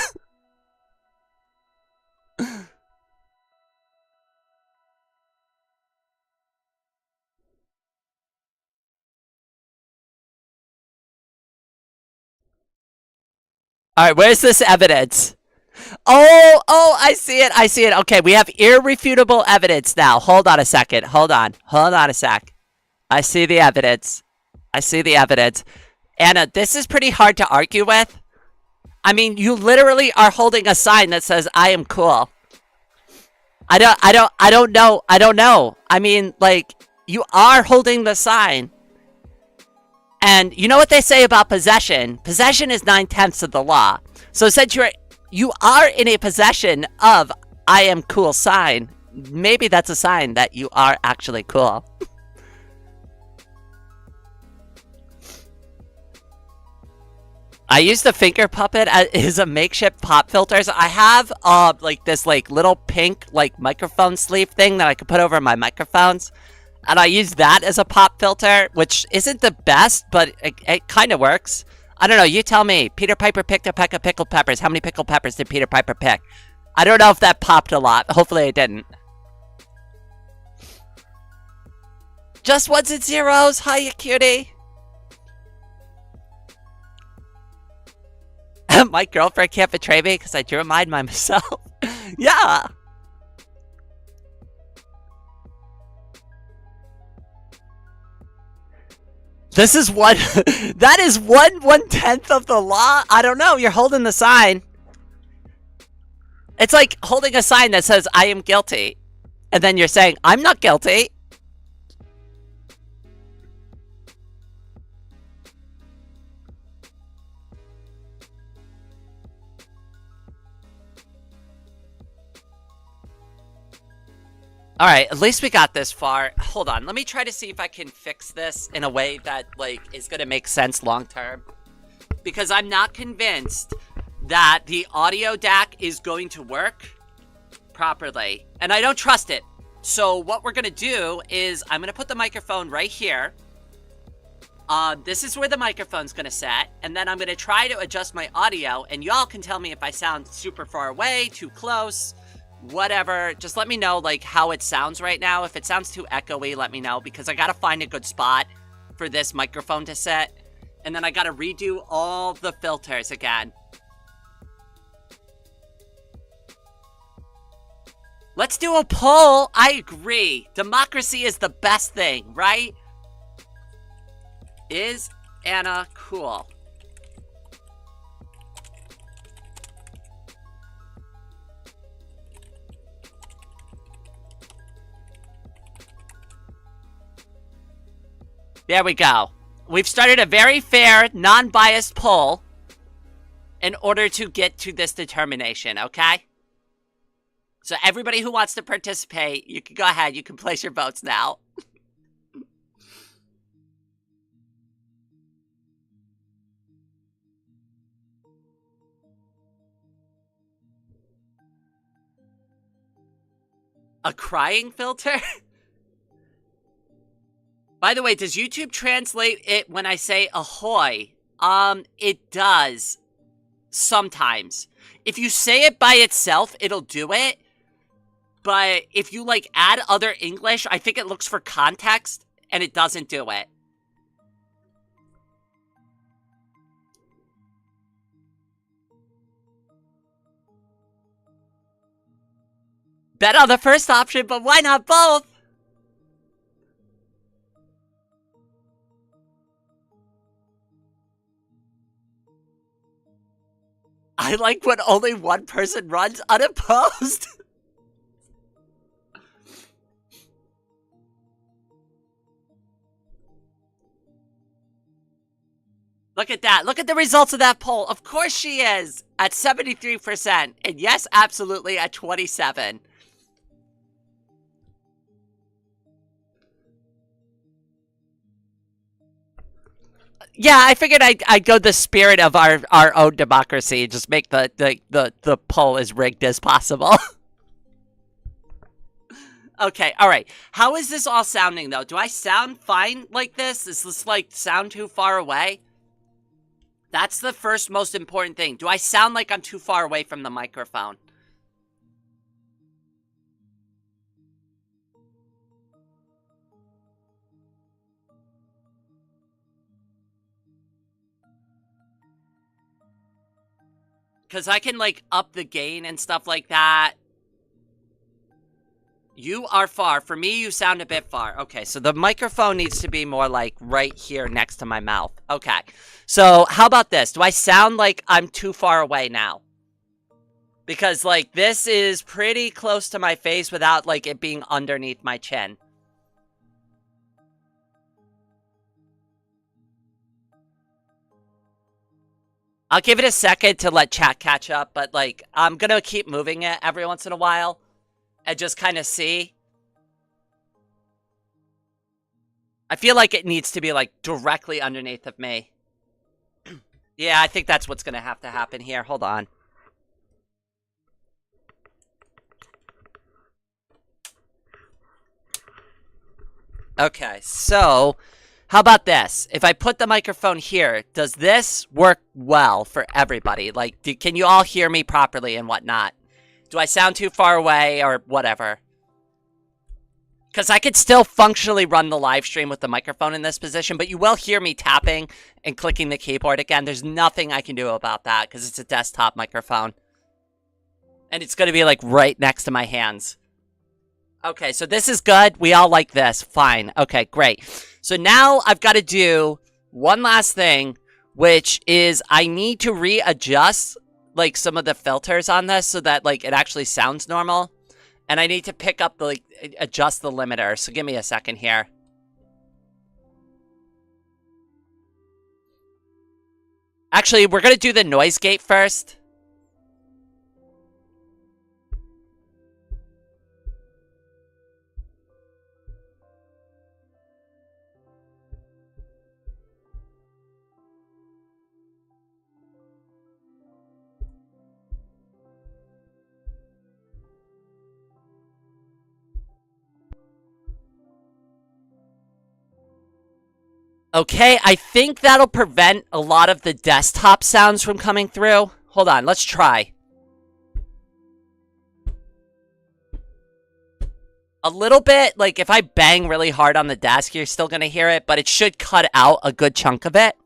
S1: All right, where's this evidence? Oh, I see it. I see it. Okay, we have irrefutable evidence now. Hold on a second. Hold on a sec. I see the evidence. I see the evidence. Anna, this is pretty hard to argue with. I mean, you literally are holding a sign that says, I am cool. I don't know. I mean, like, you are holding the sign. And you know what they say about possession? Possession is 9/10 of the law. So since you are in a possession of I am cool sign, maybe that's a sign that you are actually cool. I use the finger puppet as a makeshift pop filters. I have like this like little pink like microphone sleeve thing that I could put over my microphones. And I use that as a pop filter, which isn't the best, but it kind of works. I don't know, you tell me. Peter Piper picked a peck of pickled peppers. How many pickled peppers did Peter Piper pick? I don't know if that popped a lot. Hopefully it didn't. Just ones and zeros. Hiya, cutie. My girlfriend can't betray me because I drew mine myself. Yeah. This is one. That is 1/10 of the law. I don't know. You're holding the sign. It's like holding a sign that says I am guilty, and then you're saying I'm not guilty. All right, at least we got this far. Hold on, let me try to see if I can fix this in a way that, like, is gonna make sense long term. Because I'm not convinced that the audio DAC is going to work properly. And I don't trust it. So what we're gonna do is I'm gonna put the microphone right here. This is where the microphone's gonna sit, and then I'm gonna try to adjust my audio, and y'all can tell me if I sound super far away, too close, whatever. Just let me know, like, how it sounds right now. If it sounds too echoey, let me know, because I gotta find a good spot for this microphone to sit, and then I gotta redo all the filters again. Let's do a poll. I agree. Democracy is the best thing, right? Is Anna cool? There we go. We've started a very fair, non-biased poll in order to get to this determination, okay? So everybody who wants to participate, you can go ahead. You can place your votes now. A crying filter? By the way, does YouTube translate it when I say ahoy? It does. Sometimes. If you say it by itself, it'll do it. But if you, like, add other English, I think it looks for context, and it doesn't do it. Bet on the first option, but why not both? I like when only one person runs unopposed. Look at that. Look at the results of that poll. Of course she is at 73%. And yes, absolutely at 27%. Yeah, I figured I'd go the spirit of our own democracy. Just make the poll as rigged as possible. Okay, alright. How is this all sounding, though? Do I sound fine like this? Is this, like, sound too far away? That's the first most important thing. Do I sound like I'm too far away from the microphone? Because I can, like, up the gain and stuff like that. You are far. For me, you sound a bit far. Okay, so the microphone needs to be more, like, right here next to my mouth. Okay. So, how about this? Do I sound like I'm too far away now? Because, like, this is pretty close to my face without, like, it being underneath my chin. I'll give it a second to let chat catch up, but, like, I'm gonna keep moving it every once in a while and just kind of see. I feel like it needs to be, like, directly underneath of me. Yeah, I think that's what's gonna have to happen here. Hold on. Okay, so how about this? If I put the microphone here, does this work well for everybody? Like, can you all hear me properly and whatnot? Do I sound too far away or whatever? Because I could still functionally run the live stream with the microphone in this position, but you will hear me tapping and clicking the keyboard again. There's nothing I can do about that because it's a desktop microphone. And it's going to be, like, right next to my hands. Okay, so this is good. We all like this. Fine. Okay, great. So now I've got to do one last thing, which is I need to readjust, like, some of the filters on this so that, like, it actually sounds normal. And I need to pick up the, like, adjust the limiter. So give me a second here. Actually, we're going to do the noise gate first. Okay, I think that'll prevent a lot of the desktop sounds from coming through. Hold on, let's try. A little bit, like if I bang really hard on the desk, you're still gonna hear it, but it should cut out a good chunk of it.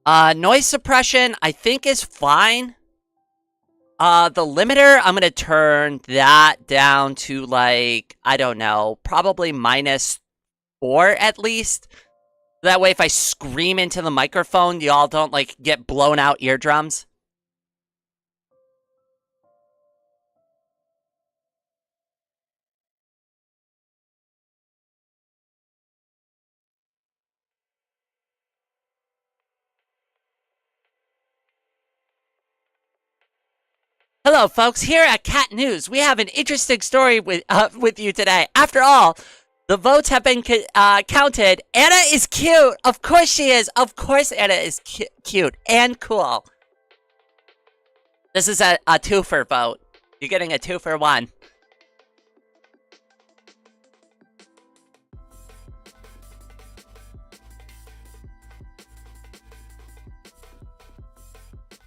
S1: Noise suppression, I think is fine. The limiter, I'm gonna turn that down to like, I don't know, probably -4 at least. That way if I scream into the microphone, y'all don't like get blown out eardrums. Hello, folks. Here at Cat News, we have an interesting story with you today. After all, the votes have been counted. Anna is cute. Of course she is. Of course Anna is cute and cool. This is a 2-for vote. You're getting a 2-for-1.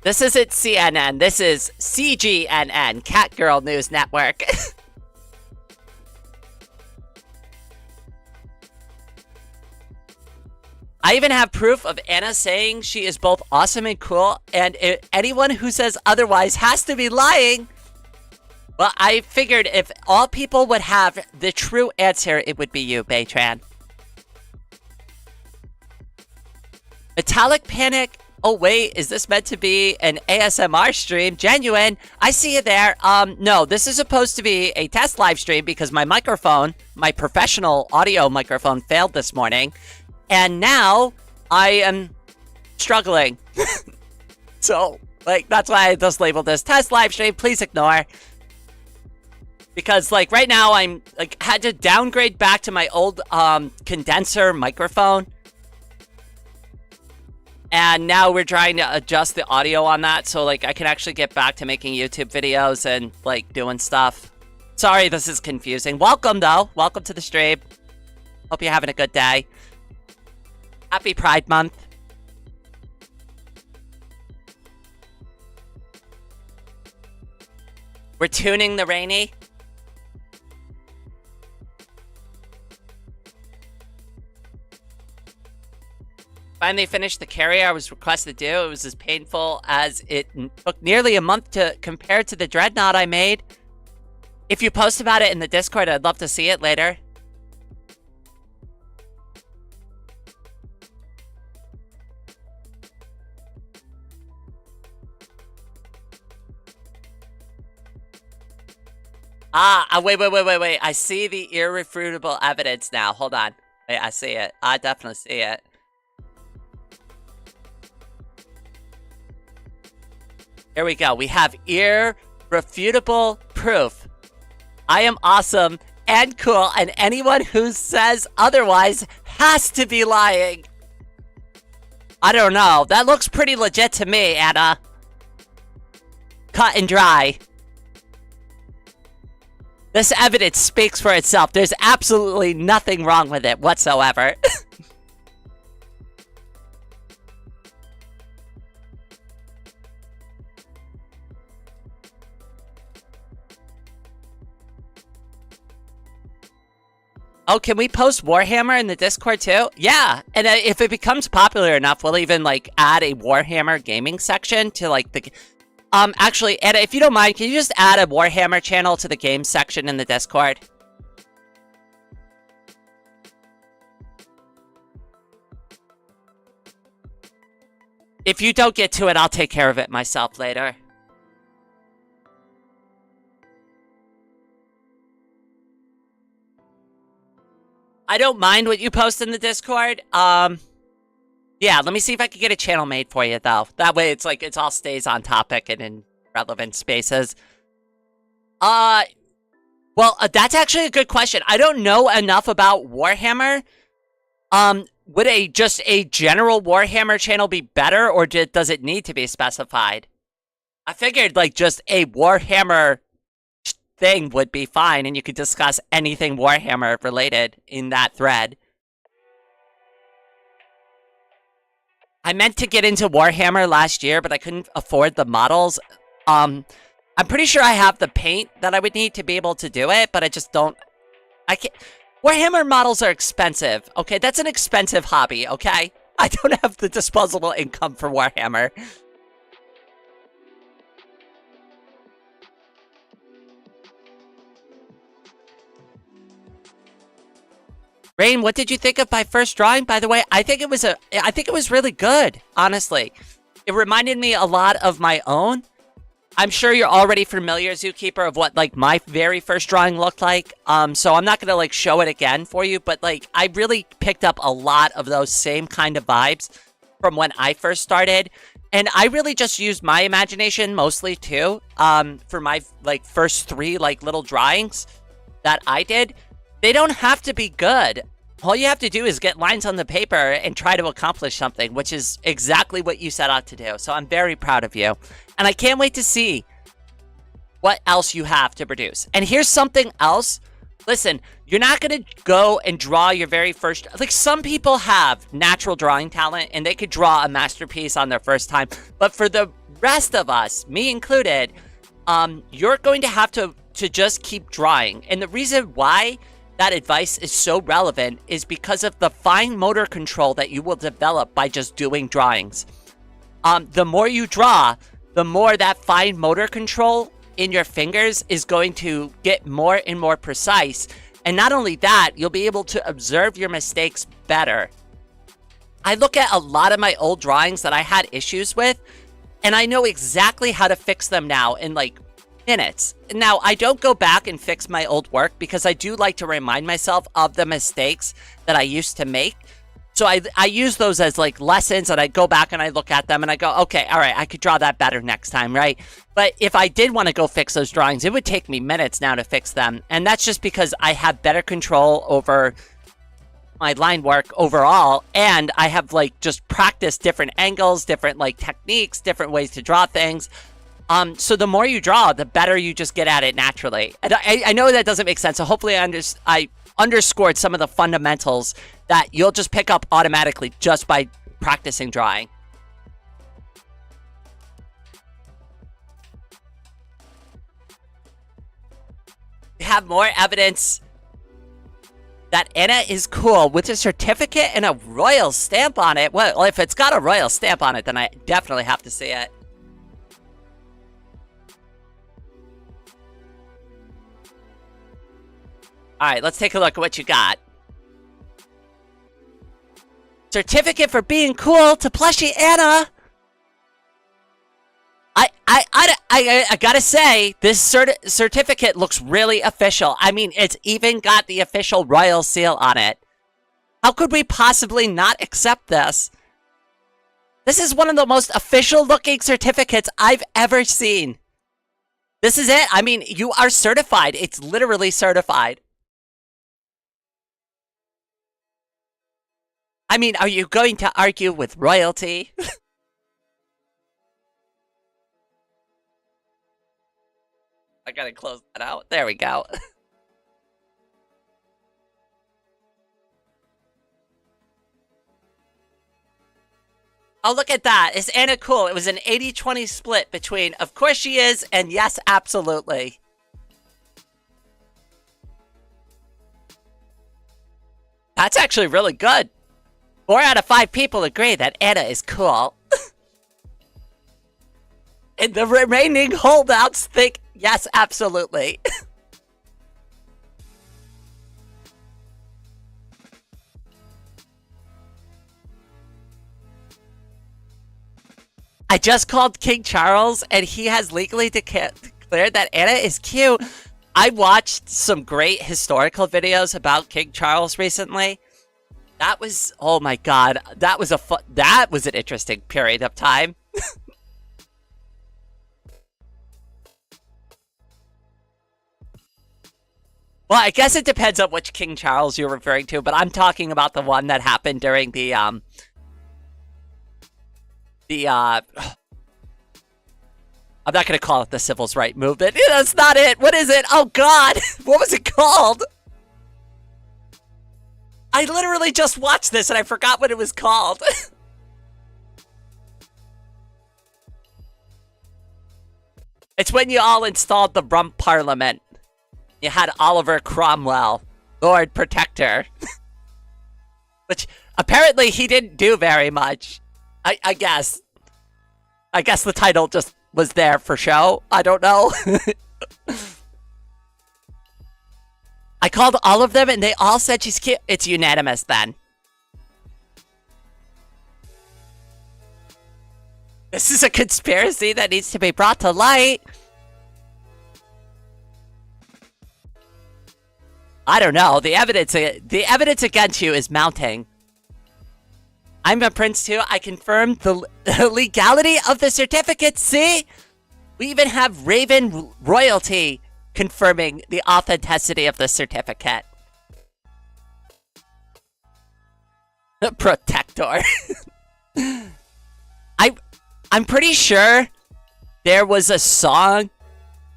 S1: This isn't CNN. This is CGNN, Cat Girl News Network. I even have proof of Anna saying she is both awesome and cool, and anyone who says otherwise has to be lying. Well, I figured if all people would have the true answer, it would be you, Baytran. Metallic Panic. Oh wait, is this meant to be an ASMR stream? Genuine. I see you there. No, this is supposed to be a test live stream because my microphone, my professional audio microphone failed this morning. And now I am struggling. So, like, that's why I just labeled this test live stream. Please ignore. Because, like, right now I'm, like, had to downgrade back to my old, condenser microphone. And now we're trying to adjust the audio on that so, like, I can actually get back to making YouTube videos and, like, doing stuff. Sorry, this is confusing. Welcome, though. Welcome to the stream. Hope you're having a good day. Happy Pride Month. We're tuning the rainy. Finally finished the carry I was requested to do. It was as painful as it took nearly a month to compare to the dreadnought I made. If you post about it in the Discord, I'd love to see it later. Wait. I see the irrefutable evidence now. Hold on. Wait, I see it. I definitely see it. Here we go. We have irrefutable proof. I am awesome and cool, and anyone who says otherwise has to be lying. I don't know. That looks pretty legit to me, Anna. Cut and dry. This evidence speaks for itself. There's absolutely nothing wrong with it whatsoever. Oh, can we post Warhammer in the Discord too? Yeah, and if it becomes popular enough, we'll even, like, add a Warhammer gaming section to, like, the... actually, Anna, if you don't mind, can you just add a Warhammer channel to the game section in the Discord? If you don't get to it, I'll take care of it myself later. I don't mind what you post in the Discord. Yeah, let me see if I can get a channel made for you, though. That way, it's like, it all stays on topic and in relevant spaces. Well, that's actually a good question. I don't know enough about Warhammer. Would just a general Warhammer channel be better, or does it need to be specified? I figured, like, just a Warhammer thing would be fine, and you could discuss anything Warhammer related in that thread. I meant to get into Warhammer last year, but I couldn't afford the models. I'm pretty sure I have the paint that I would need to be able to do it, but I just don't... I can't... Warhammer models are expensive, okay? That's an expensive hobby, okay? I don't have the disposable income for Warhammer. Rain, what did you think of my first drawing? By the way, I think it was really good, honestly. It reminded me a lot of my own. I'm sure you're already familiar, Zookeeper, of what, like, my very first drawing looked like. So I'm not gonna, like, show it again for you, but, like, I really picked up a lot of those same kind of vibes from when I first started. And I really just used my imagination mostly, too, for my, like, first 3, like, little drawings that I did. They don't have to be good. All you have to do is get lines on the paper and try to accomplish something, which is exactly what you set out to do. So I'm very proud of you. And I can't wait to see what else you have to produce. And here's something else. Listen, you're not going to go and draw your very first... Like, some people have natural drawing talent, and they could draw a masterpiece on their first time. But for the rest of us, me included, you're going to have to just keep drawing. And the reason why that advice is so relevant is because of the fine motor control that you will develop by just doing drawings. The more you draw, the more that fine motor control in your fingers is going to get more and more precise. And not only that, you'll be able to observe your mistakes better. I look at a lot of my old drawings that I had issues with, and I know exactly how to fix them now in, like, minutes. Now, I don't go back and fix my old work because I do like to remind myself of the mistakes that I used to make. So I use those as, like, lessons, and I go back and I look at them and I go, okay, all right, I could draw that better next time, right? But if I did want to go fix those drawings, it would take me minutes now to fix them. And that's just because I have better control over my line work overall, and I have, like, just practiced different angles, different, like, techniques, different ways to draw things. So the more you draw, the better you just get at it naturally. And I know that doesn't make sense, so hopefully I underscored some of the fundamentals that you'll just pick up automatically just by practicing drawing. We have more evidence that Anna is cool with a certificate and a royal stamp on it. Well, if it's got a royal stamp on it, then I definitely have to see it. Alright, let's take a look at what you got. Certificate for being cool to Plushie Anna! I gotta say, this certificate looks really official. I mean, it's even got the official royal seal on it. How could we possibly not accept this? This is one of the most official looking certificates I've ever seen. This is it. I mean, you are certified. It's literally certified. I mean, are you going to argue with royalty? I gotta close that out. There we go. Oh, look at that. Is Anna cool? It was an 80-20 split between, of course she is, and yes, absolutely. That's actually really good. 4 out of 5 people agree that Anna is cool. And the remaining holdouts think, yes, absolutely. I just called King Charles, and he has legally declared that Anna is cute. I watched some great historical videos about King Charles recently. That was, oh my god, that was an interesting period of time. Well, I guess it depends on which King Charles you're referring to, but I'm talking about the one that happened during the I'm not going to call it the civil rights movement. That's not it. What is it? Oh, God. What was it called? I literally just watched this and I forgot what it was called. It's when you all installed the Rump Parliament. You had Oliver Cromwell, Lord Protector. Which, apparently, he didn't do very much. I guess. I guess the title just was there for show. I don't know. I called all of them and they all said she's cute. It's unanimous then. This is a conspiracy that needs to be brought to light. I don't know. The evidence against you is mounting. I'm a prince too. I confirmed the legality of the certificate. See? We even have Raven royalty confirming the authenticity of the certificate. Protector. I'm pretty sure there was a song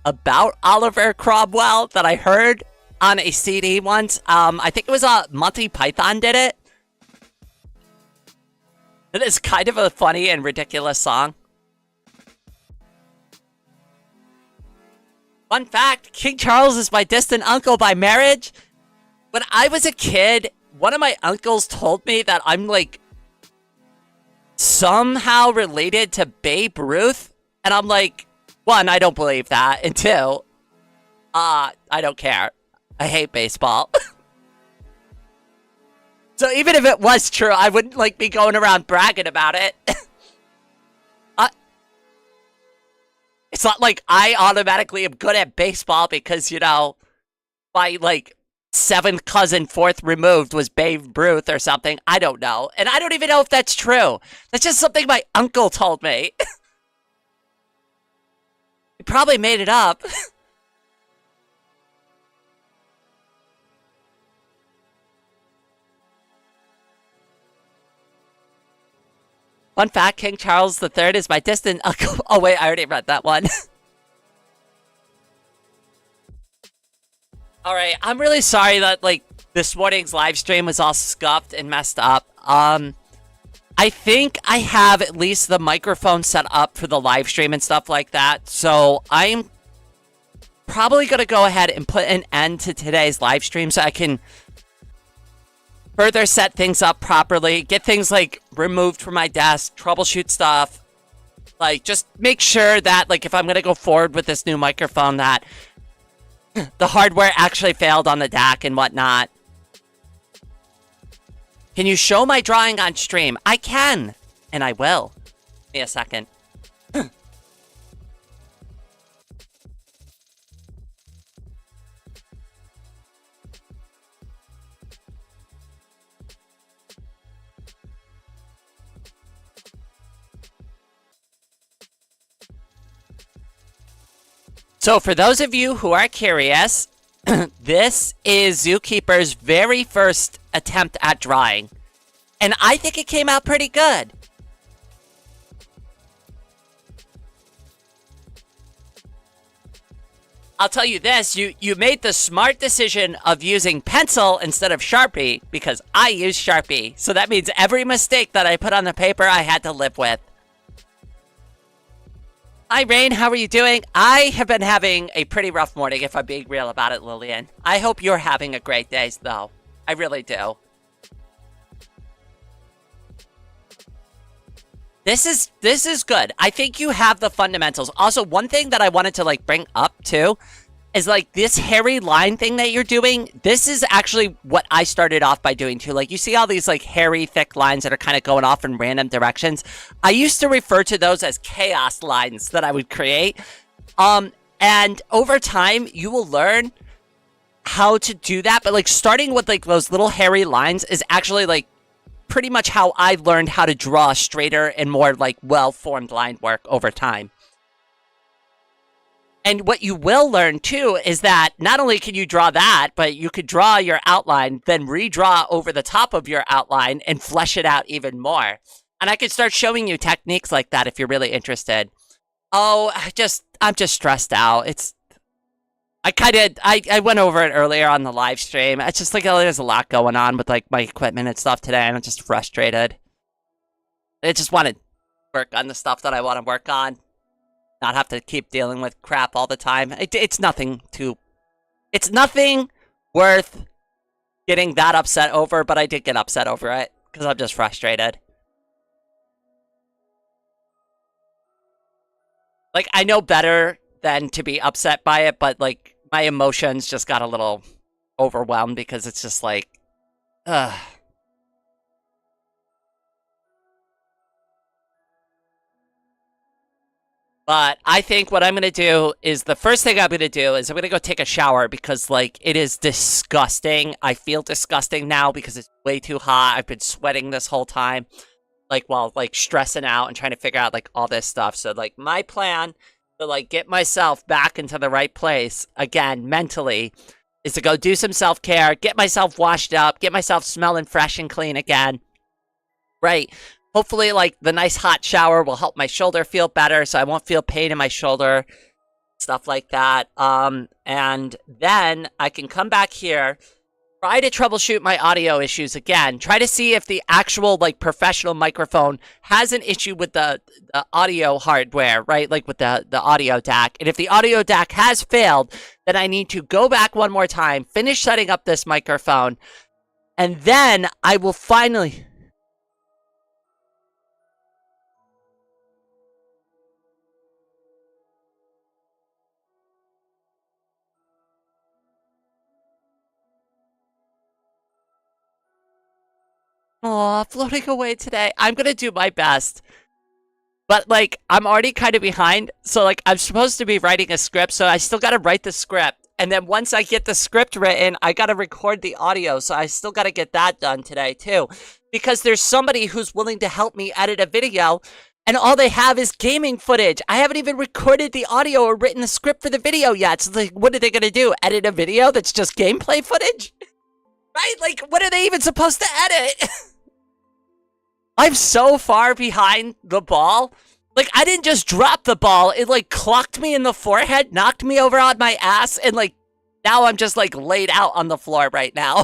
S1: about Oliver Cromwell that I heard on a CD once. I think it was Monty Python did it. It is kind of a funny and ridiculous song. Fun fact, King Charles is my distant uncle by marriage. When I was a kid, one of my uncles told me that I'm like somehow related to Babe Ruth. And I'm like, one, I don't believe that. And two, I don't care. I hate baseball. So even if it was true, I wouldn't like be going around bragging about it. It's not like I automatically am good at baseball because, you know, my like 7th cousin 4th removed was Babe Ruth or something. I don't know. And I don't even know if that's true. That's just something my uncle told me. He probably made it up. Fun fact, King Charles III is my distant uncle. Oh, wait, I already read that one. Alright, I'm really sorry that, like, this morning's live stream was all scuffed and messed up. I think I have at least the microphone set up for the live stream and stuff like that. So, I'm probably going to go ahead and put an end to today's live stream so I can further set things up properly, get things like removed from my desk, troubleshoot stuff, like just make sure that like if I'm gonna go forward with this new microphone that the hardware actually failed on the DAC and whatnot. Can you show my drawing on stream? I can, and I will. Give me a second. So for those of you who are curious, this is Zookeeper's very first attempt at drawing. And I think it came out pretty good. I'll tell you this, you made the smart decision of using pencil instead of Sharpie because I use Sharpie. So that means every mistake that I put on the paper I had to live with. Hi, Rain. How are you doing? I have been having a pretty rough morning, if I'm being real about it, Lillian. I hope you're having a great day, though. I really do. This is good. I think you have the fundamentals. Also, one thing that I wanted to, like, bring up, too, is, like, this hairy line thing that you're doing. This is actually what I started off by doing, too. Like, you see all these, like, hairy, thick lines that are kind of going off in random directions. I used to refer to those as chaos lines that I would create. And over time, you will learn how to do that. But, like, starting with, like, those little hairy lines is actually, like, pretty much how I learned how to draw straighter and more, like, well-formed line work over time. And what you will learn, too, is that not only can you draw that, but you could draw your outline, then redraw over the top of your outline and flesh it out even more. And I could start showing you techniques like that if you're really interested. Oh, I'm just stressed out. I went over it earlier on the live stream. It's just like, oh, there's a lot going on with like my equipment and stuff today, and I'm just frustrated. I just want to work on the stuff that I want to work on, not have to keep dealing with crap all the time. It's nothing worth getting that upset over, but I did get upset over it because I'm just frustrated. Like, I know better than to be upset by it, but like my emotions just got a little overwhelmed because it's just like, ugh. But I think what I'm going to do is the first thing I'm going to do is I'm going to go take a shower because, like, it is disgusting. I feel disgusting now because it's way too hot. I've been sweating this whole time, like, while, like, stressing out and trying to figure out, like, all this stuff. So, like, my plan to, like, get myself back into the right place, again, mentally, is to go do some self-care, get myself washed up, get myself smelling fresh and clean again. Right. Hopefully, like, the nice hot shower will help my shoulder feel better so I won't feel pain in my shoulder, stuff like that. And then I can come back here, try to troubleshoot my audio issues again, try to see if the actual, like, professional microphone has an issue with the audio hardware, right? Like, with the audio DAC. And if the audio DAC has failed, then I need to go back one more time, finish setting up this microphone, and then I will finally... Aw, floating away today. I'm gonna do my best. But, like, I'm already kind of behind. So, like, I'm supposed to be writing a script, so I still gotta write the script. And then once I get the script written, I gotta record the audio. So I still gotta get that done today, too. Because there's somebody who's willing to help me edit a video, and all they have is gaming footage. I haven't even recorded the audio or written the script for the video yet. So, like, what are they gonna do? Edit a video that's just gameplay footage? Right? Like, what are they even supposed to edit? I'm so far behind the ball. Like, I didn't just drop the ball. It, like, clocked me in the forehead, knocked me over on my ass, and, like, now I'm just, like, laid out on the floor right now.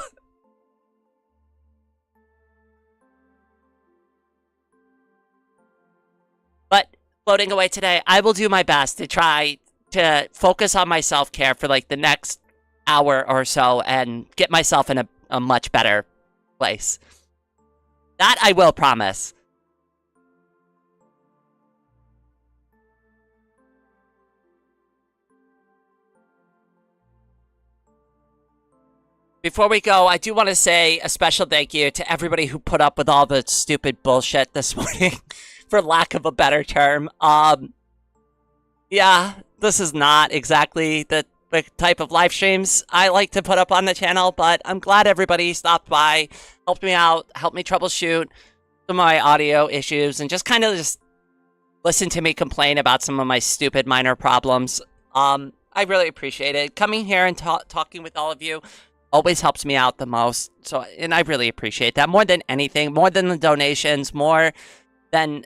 S1: But floating away today, I will do my best to try to focus on my self-care for, like, the next hour or so and get myself in a much better place. That I will promise. Before we go, I do want to say a special thank you to everybody who put up with all the stupid bullshit this morning, for lack of a better term. Yeah, this is not exactly the type of live streams I like to put up on the channel, but I'm glad everybody stopped by, helped me out, helped me troubleshoot some of my audio issues, and just kind of just listen to me complain about some of my stupid minor problems. I really appreciate it. Coming here and talking with all of you always helps me out the most. So, and I really appreciate that more than anything, more than the donations, more than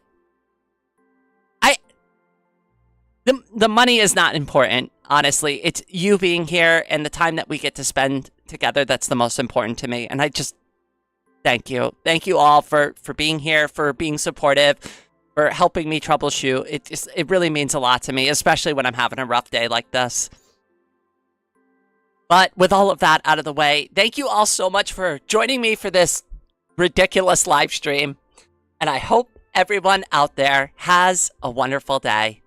S1: the money is not important. Honestly, it's you being here and the time that we get to spend together that's the most important to me. And I just thank you all for being here, for being supportive, for helping me troubleshoot. It really means a lot to me, especially when I'm having a rough day like this. But with all of that out of the way, thank you all so much for joining me for this ridiculous live stream. And I hope everyone out there has a wonderful day.